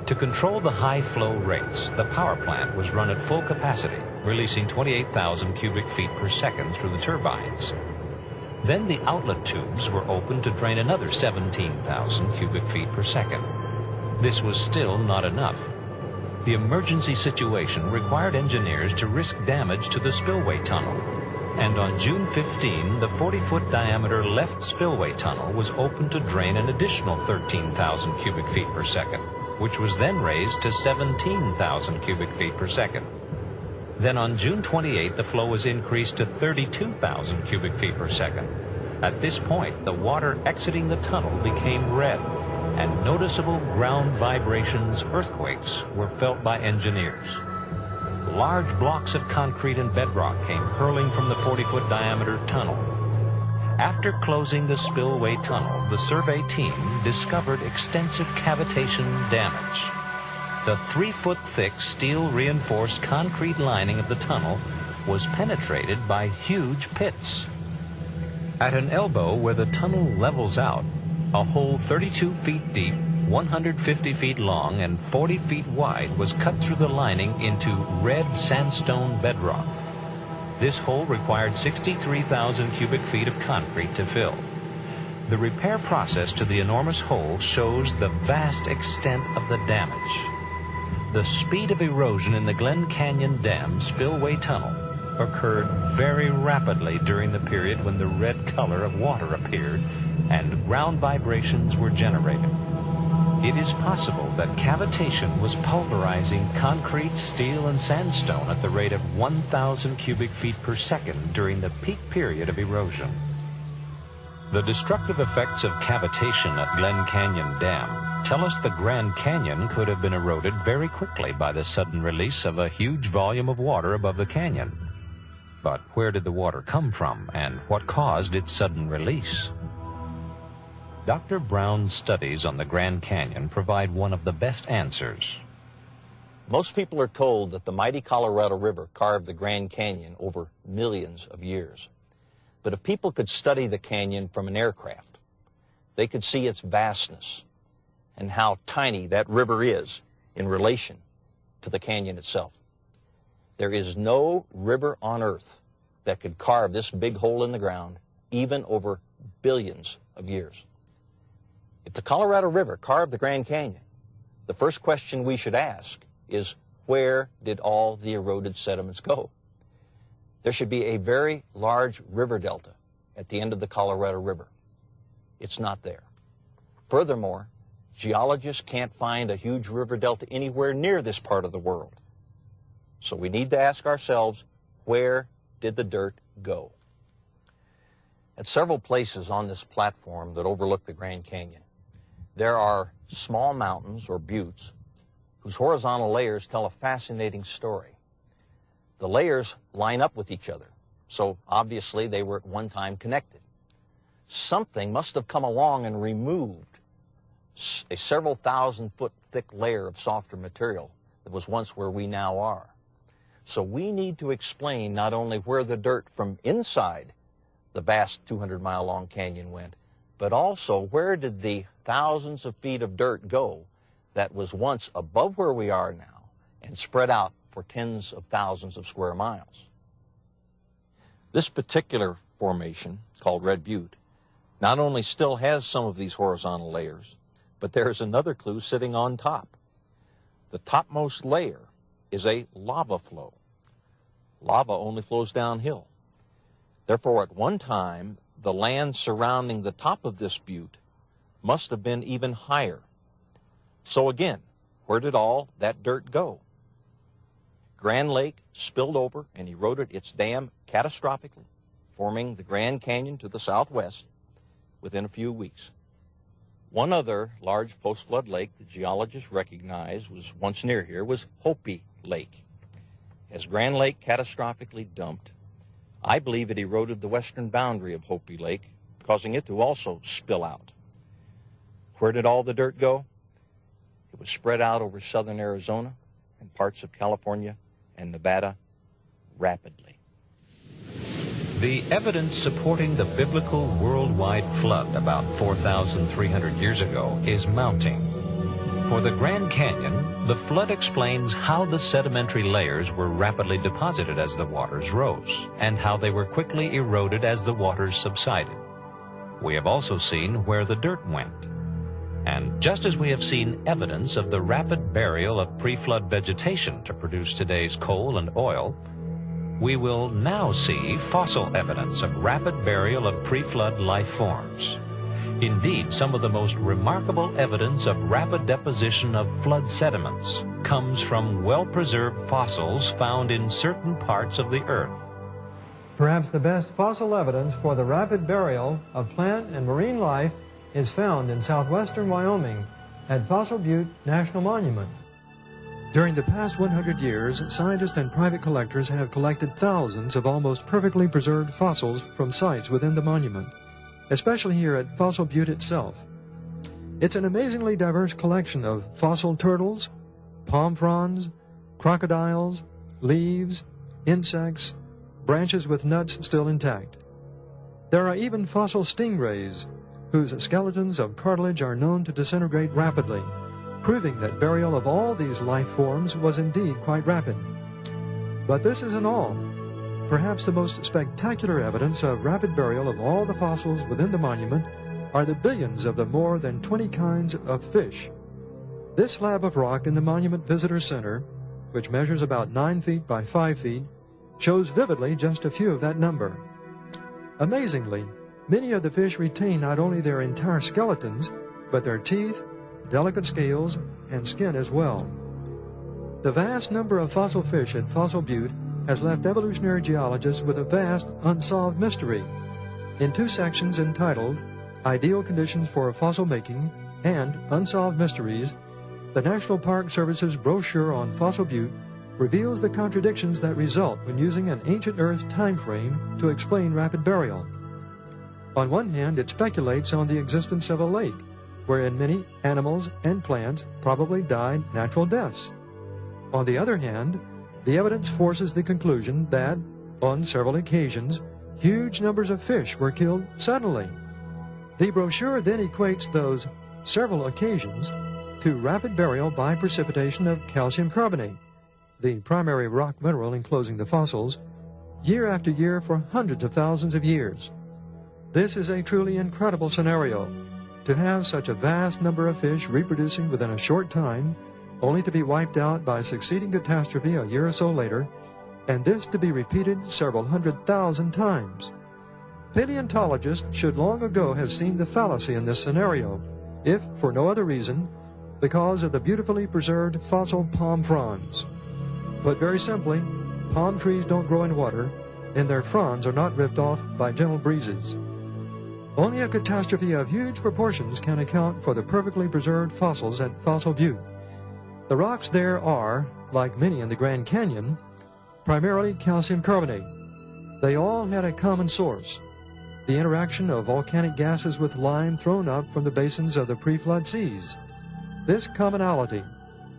To control the high flow rates, the power plant was run at full capacity, releasing 28,000 cubic feet per second through the turbines. Then the outlet tubes were opened to drain another 17,000 cubic feet per second. This was still not enough. The emergency situation required engineers to risk damage to the spillway tunnel. And on June 15, the 40-foot diameter left spillway tunnel was opened to drain an additional 13,000 cubic feet per second, which was then raised to 17,000 cubic feet per second. Then on June 28, the flow was increased to 32,000 cubic feet per second. At this point, the water exiting the tunnel became red, and noticeable ground vibrations, earthquakes, were felt by engineers. Large blocks of concrete and bedrock came hurling from the 40-foot diameter tunnel. After closing the spillway tunnel, the survey team discovered extensive cavitation damage. The 3-foot thick steel-reinforced concrete lining of the tunnel was penetrated by huge pits. At an elbow where the tunnel levels out, A hole 32 feet deep, 150 feet long, and 40 feet wide was cut through the lining into red sandstone bedrock. This hole required 63,000 cubic feet of concrete to fill. The repair process to the enormous hole shows the vast extent of the damage. The speed of erosion in the Glen Canyon Dam spillway tunnel occurred very rapidly during the period when the red color of water appeared and ground vibrations were generated. It is possible that cavitation was pulverizing concrete, steel, and sandstone at the rate of 1,000 cubic feet per second during the peak period of erosion. The destructive effects of cavitation at Glen Canyon Dam tell us the Grand Canyon could have been eroded very quickly by the sudden release of a huge volume of water above the canyon. But where did the water come from, and what caused its sudden release? Dr. Brown's studies on the Grand Canyon provide one of the best answers. Most people are told that the mighty Colorado River carved the Grand Canyon over millions of years. But if people could study the canyon from an aircraft, they could see its vastness and how tiny that river is in relation to the canyon itself. There is no river on earth that could carve this big hole in the ground, even over billions of years. If the Colorado River carved the Grand Canyon, the first question we should ask is, where did all the eroded sediments go? There should be a very large river delta at the end of the Colorado River. It's not there. Furthermore, geologists can't find a huge river delta anywhere near this part of the world. So we need to ask ourselves, where did the dirt go? At several places on this platform that overlook the Grand Canyon, there are small mountains or buttes whose horizontal layers tell a fascinating story. The layers line up with each other, so obviously they were at one time connected. Something must have come along and removed a several thousand foot thick layer of softer material that was once where we now are. So we need to explain not only where the dirt from inside the vast 200-mile-long canyon went, but also where did the thousands of feet of dirt go that was once above where we are now and spread out for tens of thousands of square miles. This particular formation, called Red Butte, not only still has some of these horizontal layers, but there is another clue sitting on top. The topmost layer is a lava flow. Lava only flows downhill. Therefore, at one time, the land surrounding the top of this butte must have been even higher. So again, where did all that dirt go? Grand Lake spilled over and eroded its dam catastrophically, forming the Grand Canyon to the southwest within a few weeks. One other large post-flood lake that geologists recognize was once near here was Hopi Lake. As Grand Lake catastrophically dumped, I believe it eroded the western boundary of Hopi Lake, causing it to also spill out. Where did all the dirt go? It was spread out over southern Arizona and parts of California and Nevada rapidly. The evidence supporting the biblical worldwide flood about 4,300 years ago is mounting. For the Grand Canyon, the flood explains how the sedimentary layers were rapidly deposited as the waters rose, and how they were quickly eroded as the waters subsided. We have also seen where the dirt went. And just as we have seen evidence of the rapid burial of pre-flood vegetation to produce today's coal and oil, we will now see fossil evidence of rapid burial of pre-flood life forms. Indeed, some of the most remarkable evidence of rapid deposition of flood sediments comes from well-preserved fossils found in certain parts of the earth. Perhaps the best fossil evidence for the rapid burial of plant and marine life is found in southwestern Wyoming at Fossil Butte National Monument. During the past 100 years, scientists and private collectors have collected thousands of almost perfectly preserved fossils from sites within the monument, especially here at Fossil Butte itself. It's an amazingly diverse collection of fossil turtles, palm fronds, crocodiles, leaves, insects, branches with nuts still intact. There are even fossil stingrays, whose skeletons of cartilage are known to disintegrate rapidly, proving that burial of all these life forms was indeed quite rapid. But this isn't all. Perhaps the most spectacular evidence of rapid burial of all the fossils within the monument are the billions of the more than 20 kinds of fish. This slab of rock in the Monument Visitor Center, which measures about 9 feet by 5 feet, shows vividly just a few of that number. Amazingly, many of the fish retain not only their entire skeletons, but their teeth, delicate scales, and skin as well. The vast number of fossil fish at Fossil Butte has left evolutionary geologists with a vast unsolved mystery. In 2 sections entitled Ideal Conditions for Fossil Making and Unsolved Mysteries, the National Park Service's brochure on Fossil Butte reveals the contradictions that result when using an ancient Earth time frame to explain rapid burial. On one hand, it speculates on the existence of a lake, wherein many animals and plants probably died natural deaths. On the other hand, the evidence forces the conclusion that, on several occasions, huge numbers of fish were killed suddenly. The brochure then equates those several occasions to rapid burial by precipitation of calcium carbonate, the primary rock mineral enclosing the fossils, year after year for hundreds of thousands of years. This is a truly incredible scenario, to have such a vast number of fish reproducing within a short time, only to be wiped out by a succeeding catastrophe a year or so later, and this to be repeated several 100,000 times. Paleontologists should long ago have seen the fallacy in this scenario, if for no other reason, because of the beautifully preserved fossil palm fronds. Put very simply, palm trees don't grow in water, and their fronds are not ripped off by gentle breezes. Only a catastrophe of huge proportions can account for the perfectly preserved fossils at Fossil Butte. The rocks there are, like many in the Grand Canyon, primarily calcium carbonate. They all had a common source, the interaction of volcanic gases with lime thrown up from the basins of the pre-flood seas. This commonality,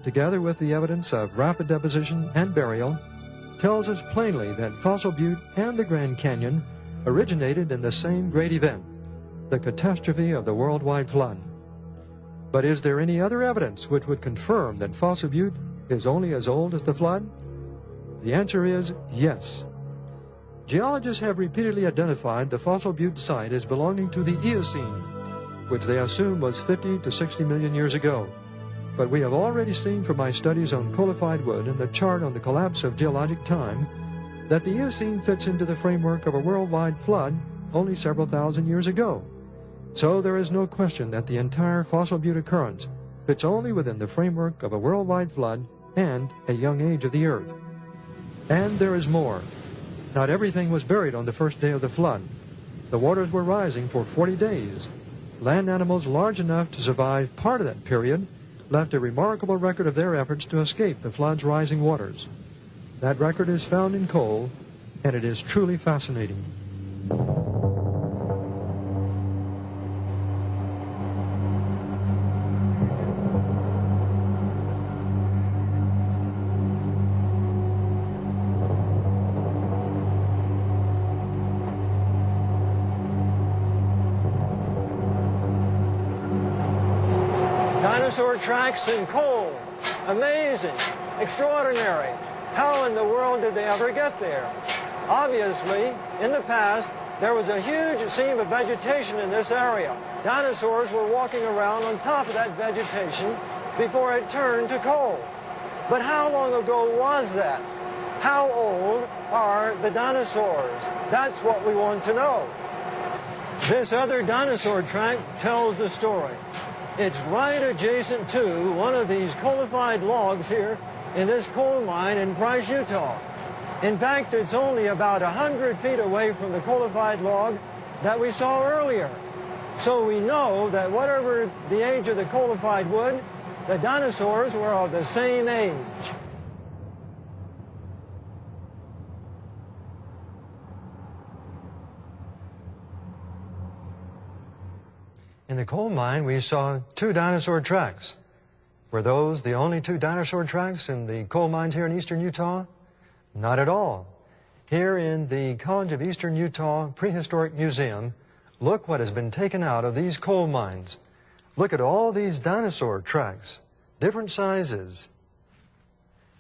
together with the evidence of rapid deposition and burial, tells us plainly that Fossil Butte and the Grand Canyon originated in the same great event, the catastrophe of the worldwide flood. But is there any other evidence which would confirm that Fossil Butte is only as old as the flood? The answer is yes. Geologists have repeatedly identified the Fossil Butte site as belonging to the Eocene, which they assume was 50 to 60 million years ago. But we have already seen from my studies on coalified wood and the chart on the collapse of geologic time that the Eocene fits into the framework of a worldwide flood only several thousand years ago. So there is no question that the entire Fossil Butte occurrence fits only within the framework of a worldwide flood and a young age of the Earth. And there is more. Not everything was buried on the first day of the flood. The waters were rising for 40 days. Land animals large enough to survive part of that period left a remarkable record of their efforts to escape the flood's rising waters. That record is found in coal, and it is truly fascinating. Dinosaur tracks in coal. Amazing. Extraordinary. How in the world did they ever get there? Obviously, in the past, there was a huge seam of vegetation in this area. Dinosaurs were walking around on top of that vegetation before it turned to coal. But how long ago was that? How old are the dinosaurs? That's what we want to know. This other dinosaur track tells the story. It's right adjacent to one of these coalified logs here in this coal mine in Price, Utah. In fact, it's only about 100 feet away from the coalified log that we saw earlier. So we know that whatever the age of the coalified wood, the dinosaurs were of the same age. In the coal mine, we saw 2 dinosaur tracks. Were those the only 2 dinosaur tracks in the coal mines here in eastern Utah? Not at all. Here in the College of Eastern Utah Prehistoric Museum, look what has been taken out of these coal mines. Look at all these dinosaur tracks, different sizes.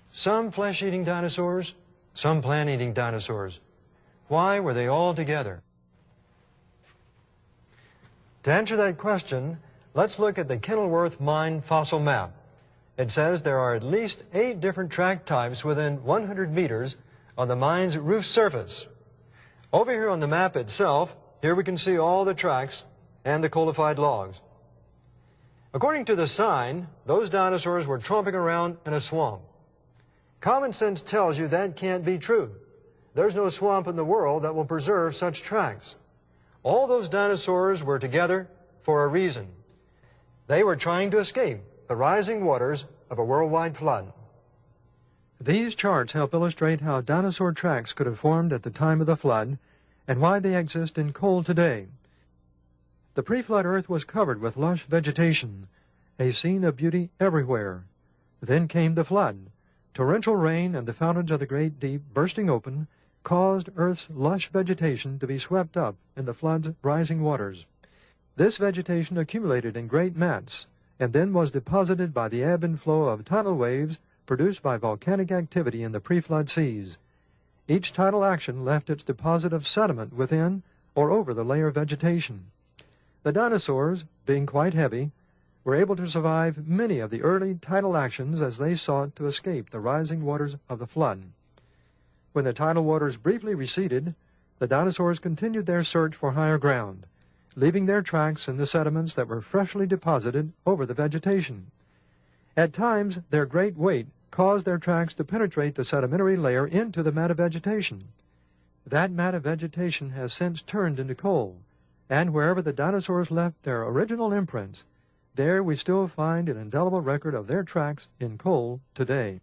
Some flesh-eating dinosaurs, some plant-eating dinosaurs. Why were they all together? To answer that question, let's look at the Kenilworth Mine fossil map. It says there are at least 8 different track types within 100 meters on the mine's roof surface. Over here on the map itself, here we can see all the tracks and the coalified logs. According to the sign, those dinosaurs were tromping around in a swamp. Common sense tells you that can't be true. There's no swamp in the world that will preserve such tracks. All those dinosaurs were together for a reason. They were trying to escape the rising waters of a worldwide flood. These charts help illustrate how dinosaur tracks could have formed at the time of the flood and why they exist in coal today. The pre-flood earth was covered with lush vegetation, a scene of beauty everywhere. Then came the flood. Torrential rain and the fountains of the great deep bursting open caused Earth's lush vegetation to be swept up in the flood's rising waters. This vegetation accumulated in great mats and then was deposited by the ebb and flow of tidal waves produced by volcanic activity in the pre-flood seas. Each tidal action left its deposit of sediment within or over the layer of vegetation. The dinosaurs, being quite heavy, were able to survive many of the early tidal actions as they sought to escape the rising waters of the flood. When the tidal waters briefly receded, the dinosaurs continued their search for higher ground, leaving their tracks in the sediments that were freshly deposited over the vegetation. At times, their great weight caused their tracks to penetrate the sedimentary layer into the mat of vegetation. That mat of vegetation has since turned into coal, and wherever the dinosaurs left their original imprints, there we still find an indelible record of their tracks in coal today.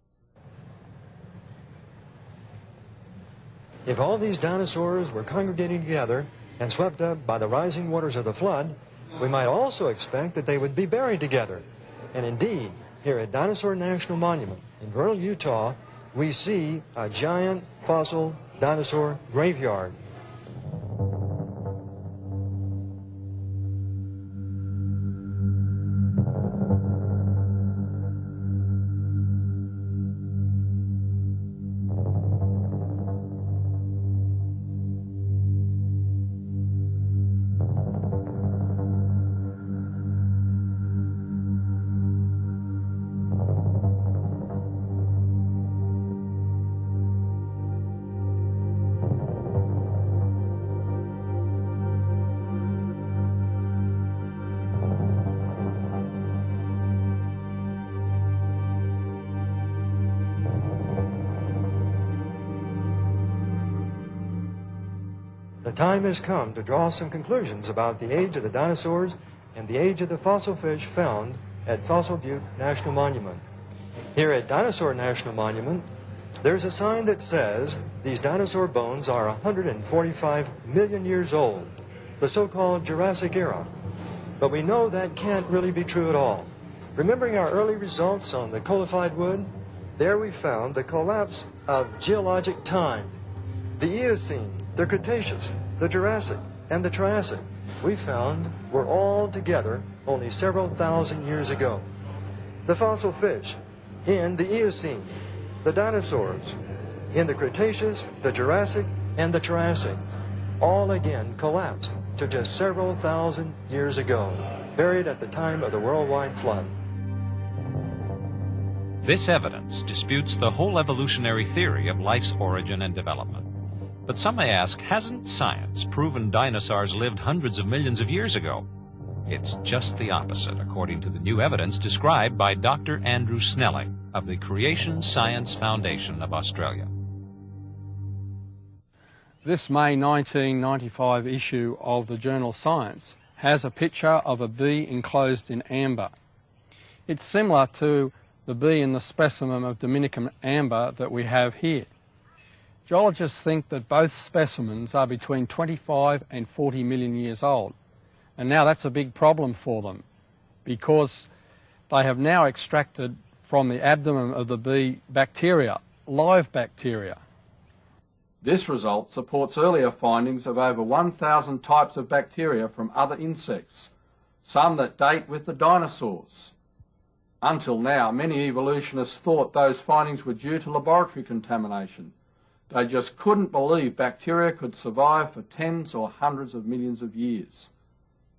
If all these dinosaurs were congregating together and swept up by the rising waters of the flood, we might also expect that they would be buried together. And indeed, here at Dinosaur National Monument in Vernal, Utah, we see a giant fossil dinosaur graveyard. The time has come to draw some conclusions about the age of the dinosaurs and the age of the fossil fish found at Fossil Butte National Monument. Here at Dinosaur National Monument, there's a sign that says these dinosaur bones are 145 million years old, the so-called Jurassic era. But we know that can't really be true at all. Remembering our early results on the coalified wood, there we found the collapse of geologic time. The Eocene, the Cretaceous, the Jurassic, and the Triassic, we found were all together only several thousand years ago. The fossil fish in the Eocene, the dinosaurs in the Cretaceous, the Jurassic, and the Triassic, all again collapsed to just several thousand years ago, buried at the time of the worldwide flood. This evidence disputes the whole evolutionary theory of life's origin and development. But some may ask, hasn't science proven dinosaurs lived hundreds of millions of years ago? It's just the opposite, according to the new evidence described by Dr. Andrew Snelling of the Creation Science Foundation of Australia. This May 1995 issue of the journal Science has a picture of a bee enclosed in amber. It's similar to the bee in the specimen of Dominican amber that we have here. Geologists think that both specimens are between 25 and 40 million years old. And now that's a big problem for them because they have now extracted from the abdomen of the bee bacteria, live bacteria. This result supports earlier findings of over 1,000 types of bacteria from other insects, some that date with the dinosaurs. Until now, many evolutionists thought those findings were due to laboratory contamination. They just couldn't believe bacteria could survive for tens or hundreds of millions of years.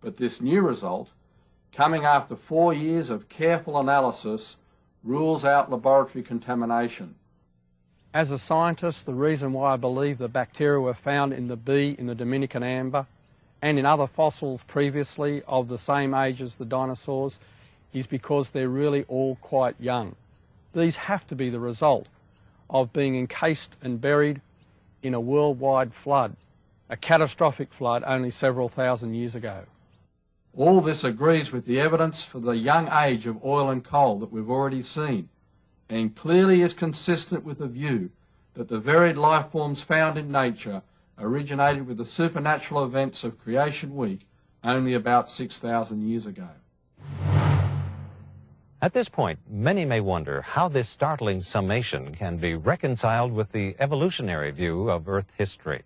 But this new result, coming after 4 years of careful analysis, rules out laboratory contamination. As a scientist, the reason why I believe the bacteria were found in the bee in the Dominican amber and in other fossils previously of the same age as the dinosaurs is because they're really all quite young. These have to be the result of being encased and buried in a worldwide flood, a catastrophic flood only several thousand years ago. All this agrees with the evidence for the young age of oil and coal that we've already seen, and clearly is consistent with the view that the varied life forms found in nature originated with the supernatural events of Creation Week only about 6,000 years ago. At this point, many may wonder how this startling summation can be reconciled with the evolutionary view of Earth history.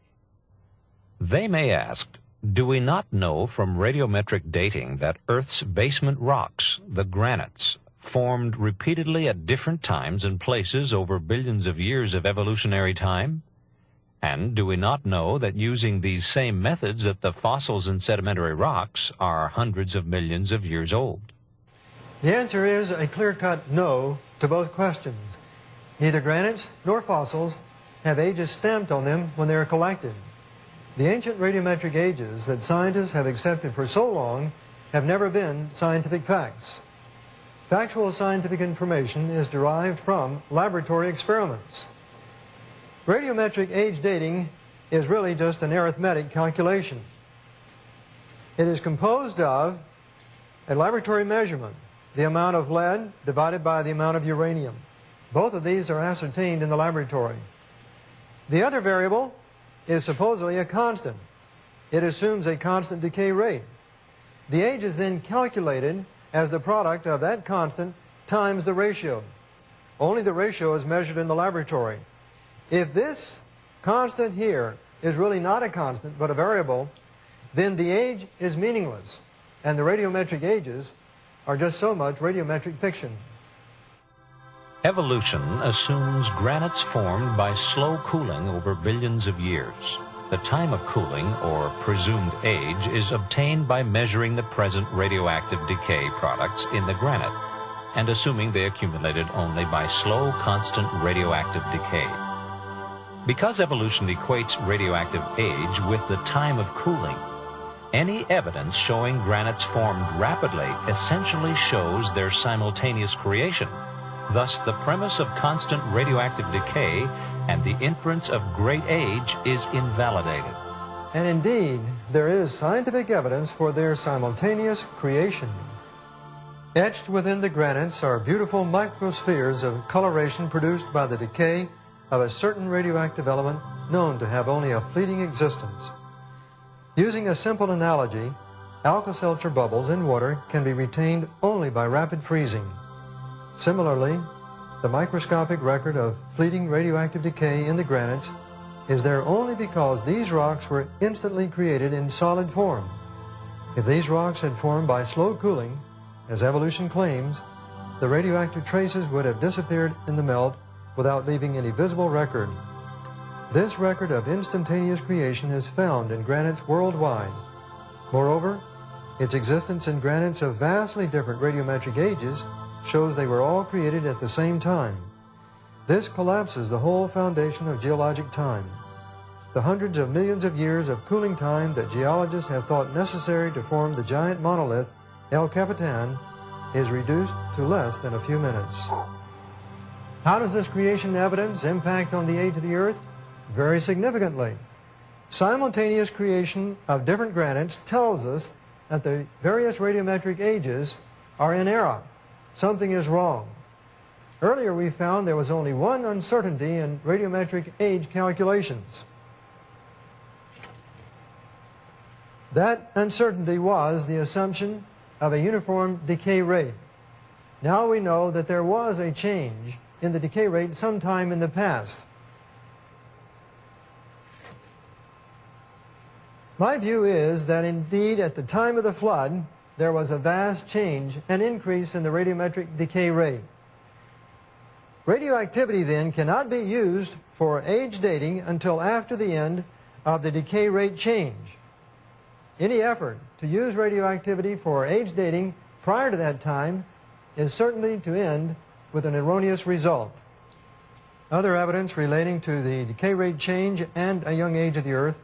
They may ask, do we not know from radiometric dating that Earth's basement rocks, the granites, formed repeatedly at different times and places over billions of years of evolutionary time? And do we not know that using these same methods that the fossils and sedimentary rocks are hundreds of millions of years old? The answer is a clear-cut no to both questions. Neither granites nor fossils have ages stamped on them when they are collected. The ancient radiometric ages that scientists have accepted for so long have never been scientific facts. Factual scientific information is derived from laboratory experiments. Radiometric age dating is really just an arithmetic calculation. It is composed of a laboratory measurement, the amount of lead divided by the amount of uranium. Both of these are ascertained in the laboratory. The other variable is supposedly a constant. It assumes a constant decay rate. The age is then calculated as the product of that constant times the ratio. Only the ratio is measured in the laboratory. If this constant here is really not a constant but a variable, then the age is meaningless, and the radiometric ages are just so much radiometric fiction. Evolution assumes granites formed by slow cooling over billions of years. The time of cooling, or presumed age, is obtained by measuring the present radioactive decay products in the granite, and assuming they accumulated only by slow, constant radioactive decay. Because evolution equates radioactive age with the time of cooling, any evidence showing granites formed rapidly essentially shows their simultaneous creation. Thus, the premise of constant radioactive decay and the inference of great age is invalidated. And indeed, there is scientific evidence for their simultaneous creation. Etched within the granites are beautiful microspheres of coloration produced by the decay of a certain radioactive element known to have only a fleeting existence. Using a simple analogy, Alka-Seltzer bubbles in water can be retained only by rapid freezing. Similarly, the microscopic record of fleeting radioactive decay in the granites is there only because these rocks were instantly created in solid form. If these rocks had formed by slow cooling, as evolution claims, the radioactive traces would have disappeared in the melt without leaving any visible record. This record of instantaneous creation is found in granites worldwide. Moreover, its existence in granites of vastly different radiometric ages shows they were all created at the same time. This collapses the whole foundation of geologic time. The hundreds of millions of years of cooling time that geologists have thought necessary to form the giant monolith El Capitan is reduced to less than a few minutes. How does this creation evidence impact on the age of the Earth? Very significantly. Simultaneous creation of different granites tells us that the various radiometric ages are in error. Something is wrong. Earlier we found there was only one uncertainty in radiometric age calculations. That uncertainty was the assumption of a uniform decay rate. Now we know that there was a change in the decay rate sometime in the past. My view is that indeed at the time of the flood, there was a vast change, an increase in the radiometric decay rate. Radioactivity then cannot be used for age dating until after the end of the decay rate change. Any effort to use radioactivity for age dating prior to that time is certainly to end with an erroneous result. Other evidence relating to the decay rate change and a young age of the Earth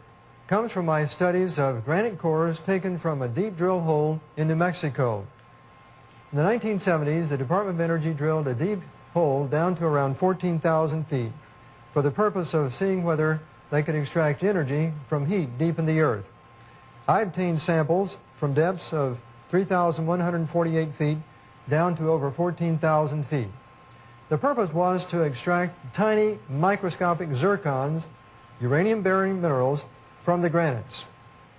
comes from my studies of granite cores taken from a deep drill hole in New Mexico. In the 1970s, the Department of Energy drilled a deep hole down to around 14,000 feet for the purpose of seeing whether they could extract energy from heat deep in the Earth. I obtained samples from depths of 3,148 feet down to over 14,000 feet. The purpose was to extract tiny microscopic zircons, uranium-bearing minerals, from the granites.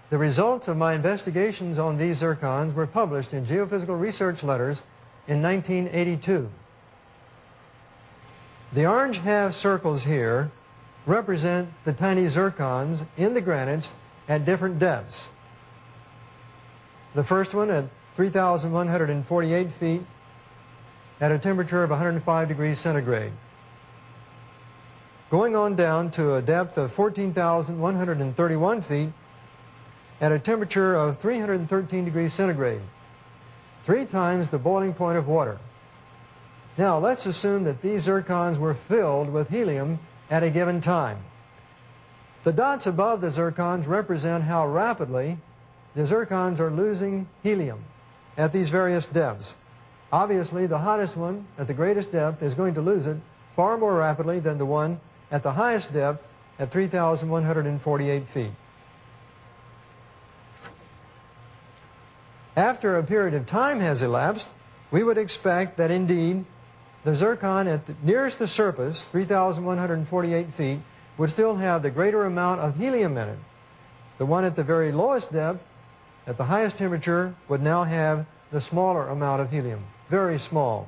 The results of my investigations on these zircons were published in Geophysical Research Letters in 1982. The orange half circles here represent the tiny zircons in the granites at different depths. The first one at 3,148 feet at a temperature of 105 degrees centigrade. Going on down to a depth of 14,131 feet at a temperature of 313 degrees centigrade, 3 times the boiling point of water. Now, let's assume that these zircons were filled with helium at a given time. The dots above the zircons represent how rapidly the zircons are losing helium at these various depths. Obviously, the hottest one at the greatest depth is going to lose it far more rapidly than the one at the highest depth at 3,148 feet. After a period of time has elapsed, we would expect that indeed the zircon at nearest the surface, 3,148 feet, would still have the greater amount of helium in it. The one at the very lowest depth, at the highest temperature, would now have the smaller amount of helium, very small.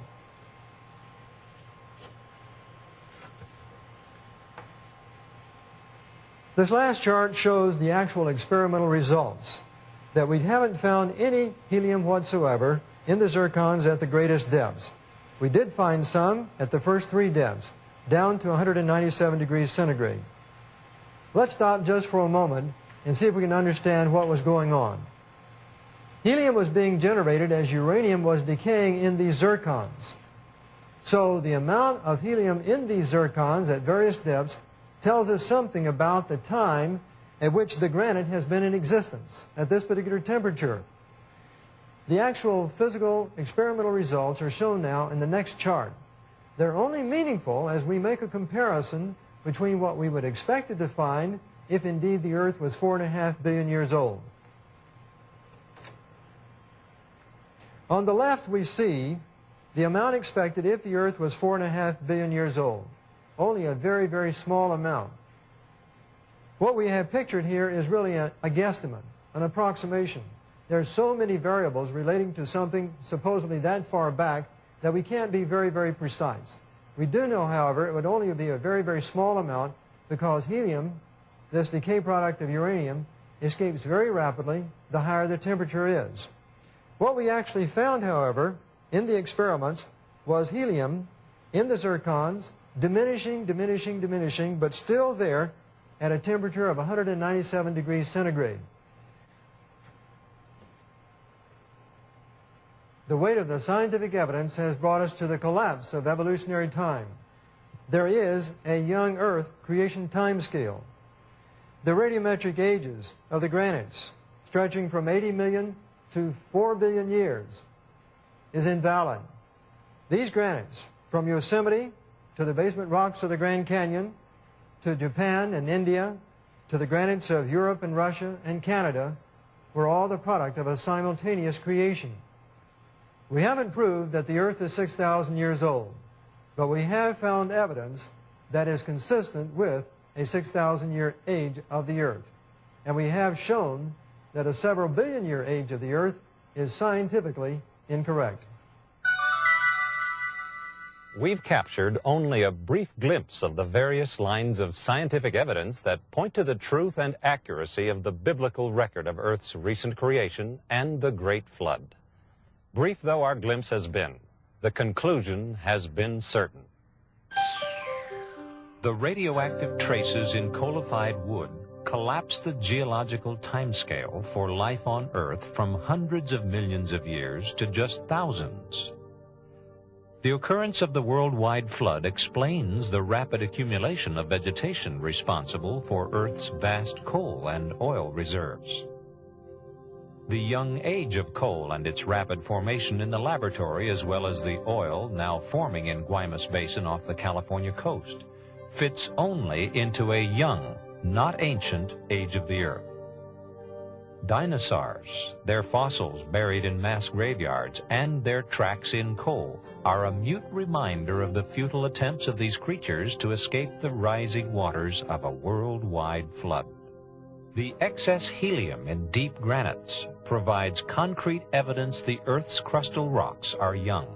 This last chart shows the actual experimental results, that we haven't found any helium whatsoever in the zircons at the greatest depths. We did find some at the first 3 depths, down to 197 degrees centigrade. Let's stop just for a moment and see if we can understand what was going on. Helium was being generated as uranium was decaying in these zircons. So the amount of helium in these zircons at various depths tells us something about the time at which the granite has been in existence at this particular temperature. The actual physical experimental results are shown now in the next chart. They're only meaningful as we make a comparison between what we would expect to find if indeed the Earth was 4.5 billion years old. On the left we see the amount expected if the Earth was 4.5 billion years old. Only a very, very small amount. What we have pictured here is really a guesstimate, an approximation. There are so many variables relating to something supposedly that far back that we can't be very, very precise. We do know, however, it would only be a very, very small amount because helium, this decay product of uranium, escapes very rapidly the higher the temperature is. What we actually found, however, in the experiments was helium in the zircons diminishing, diminishing, diminishing, but still there at a temperature of 197 degrees centigrade. The weight of the scientific evidence has brought us to the collapse of evolutionary time. There is a young Earth creation time scale. The radiometric ages of the granites, stretching from 80 million to 4 billion years, is invalid. These granites, from Yosemite to the basement rocks of the Grand Canyon, to Japan and India, to the granites of Europe and Russia and Canada, were all the product of a simultaneous creation. We haven't proved that the Earth is 6,000 years old, but we have found evidence that is consistent with a 6,000-year age of the Earth. And we have shown that a several billion-year age of the Earth is scientifically incorrect. We've captured only a brief glimpse of the various lines of scientific evidence that point to the truth and accuracy of the biblical record of Earth's recent creation and the Great Flood. Brief though our glimpse has been, the conclusion has been certain. The radioactive traces in coalified wood collapse the geological timescale for life on Earth from hundreds of millions of years to just thousands. The occurrence of the worldwide flood explains the rapid accumulation of vegetation responsible for Earth's vast coal and oil reserves. The young age of coal and its rapid formation in the laboratory, as well as the oil now forming in Guaymas Basin off the California coast, fits only into a young, not ancient, age of the Earth. Dinosaurs, their fossils buried in mass graveyards, and their tracks in coal are a mute reminder of the futile attempts of these creatures to escape the rising waters of a worldwide flood. The excess helium in deep granites provides concrete evidence the Earth's crustal rocks are young,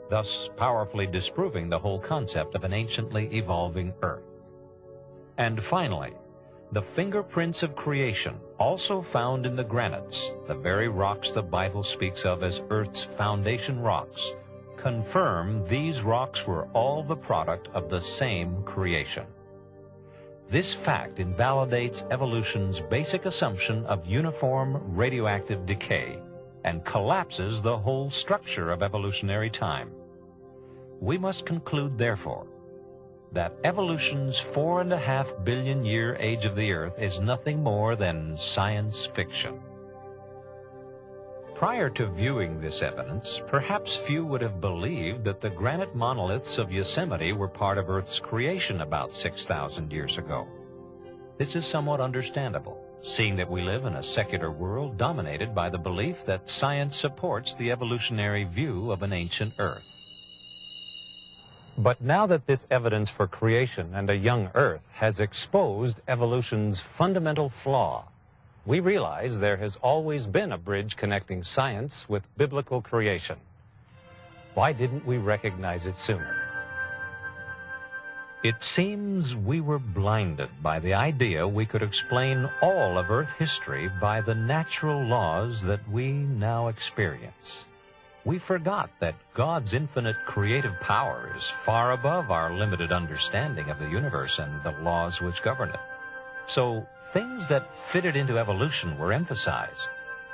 thus powerfully disproving the whole concept of an anciently evolving Earth. And finally, the fingerprints of creation, also found in the granites, the very rocks the Bible speaks of as Earth's foundation rocks, confirm these rocks were all the product of the same creation. This fact invalidates evolution's basic assumption of uniform radioactive decay and collapses the whole structure of evolutionary time. We must conclude, therefore, that evolution's 4.5 billion year age of the Earth is nothing more than science fiction. Prior to viewing this evidence, perhaps few would have believed that the granite monoliths of Yosemite were part of Earth's creation about 6,000 years ago. This is somewhat understandable, seeing that we live in a secular world dominated by the belief that science supports the evolutionary view of an ancient Earth. But now that this evidence for creation and a young Earth has exposed evolution's fundamental flaw, we realize there has always been a bridge connecting science with biblical creation. Why didn't we recognize it sooner? It seems we were blinded by the idea we could explain all of Earth history by the natural laws that we now experience. We forgot that God's infinite creative power is far above our limited understanding of the universe and the laws which govern it. So things that fitted into evolution were emphasized,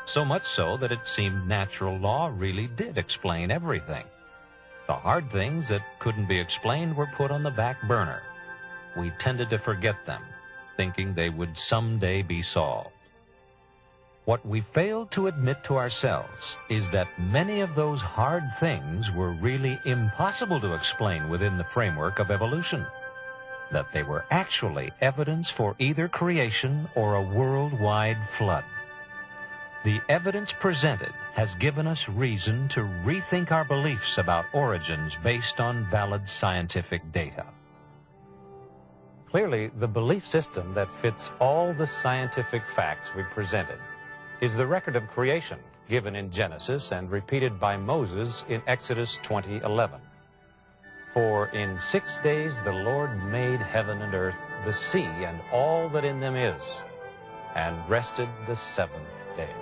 so much so that it seemed natural law really did explain everything. The hard things that couldn't be explained were put on the back burner. We tended to forget them, thinking they would someday be solved. What we failed to admit to ourselves is that many of those hard things were really impossible to explain within the framework of evolution, that they were actually evidence for either creation or a worldwide flood. The evidence presented has given us reason to rethink our beliefs about origins based on valid scientific data. Clearly, the belief system that fits all the scientific facts we presented is the record of creation given in Genesis and repeated by Moses in Exodus 20:11. For in 6 days the Lord made heaven and earth, the sea, and all that in them is, and rested the seventh day.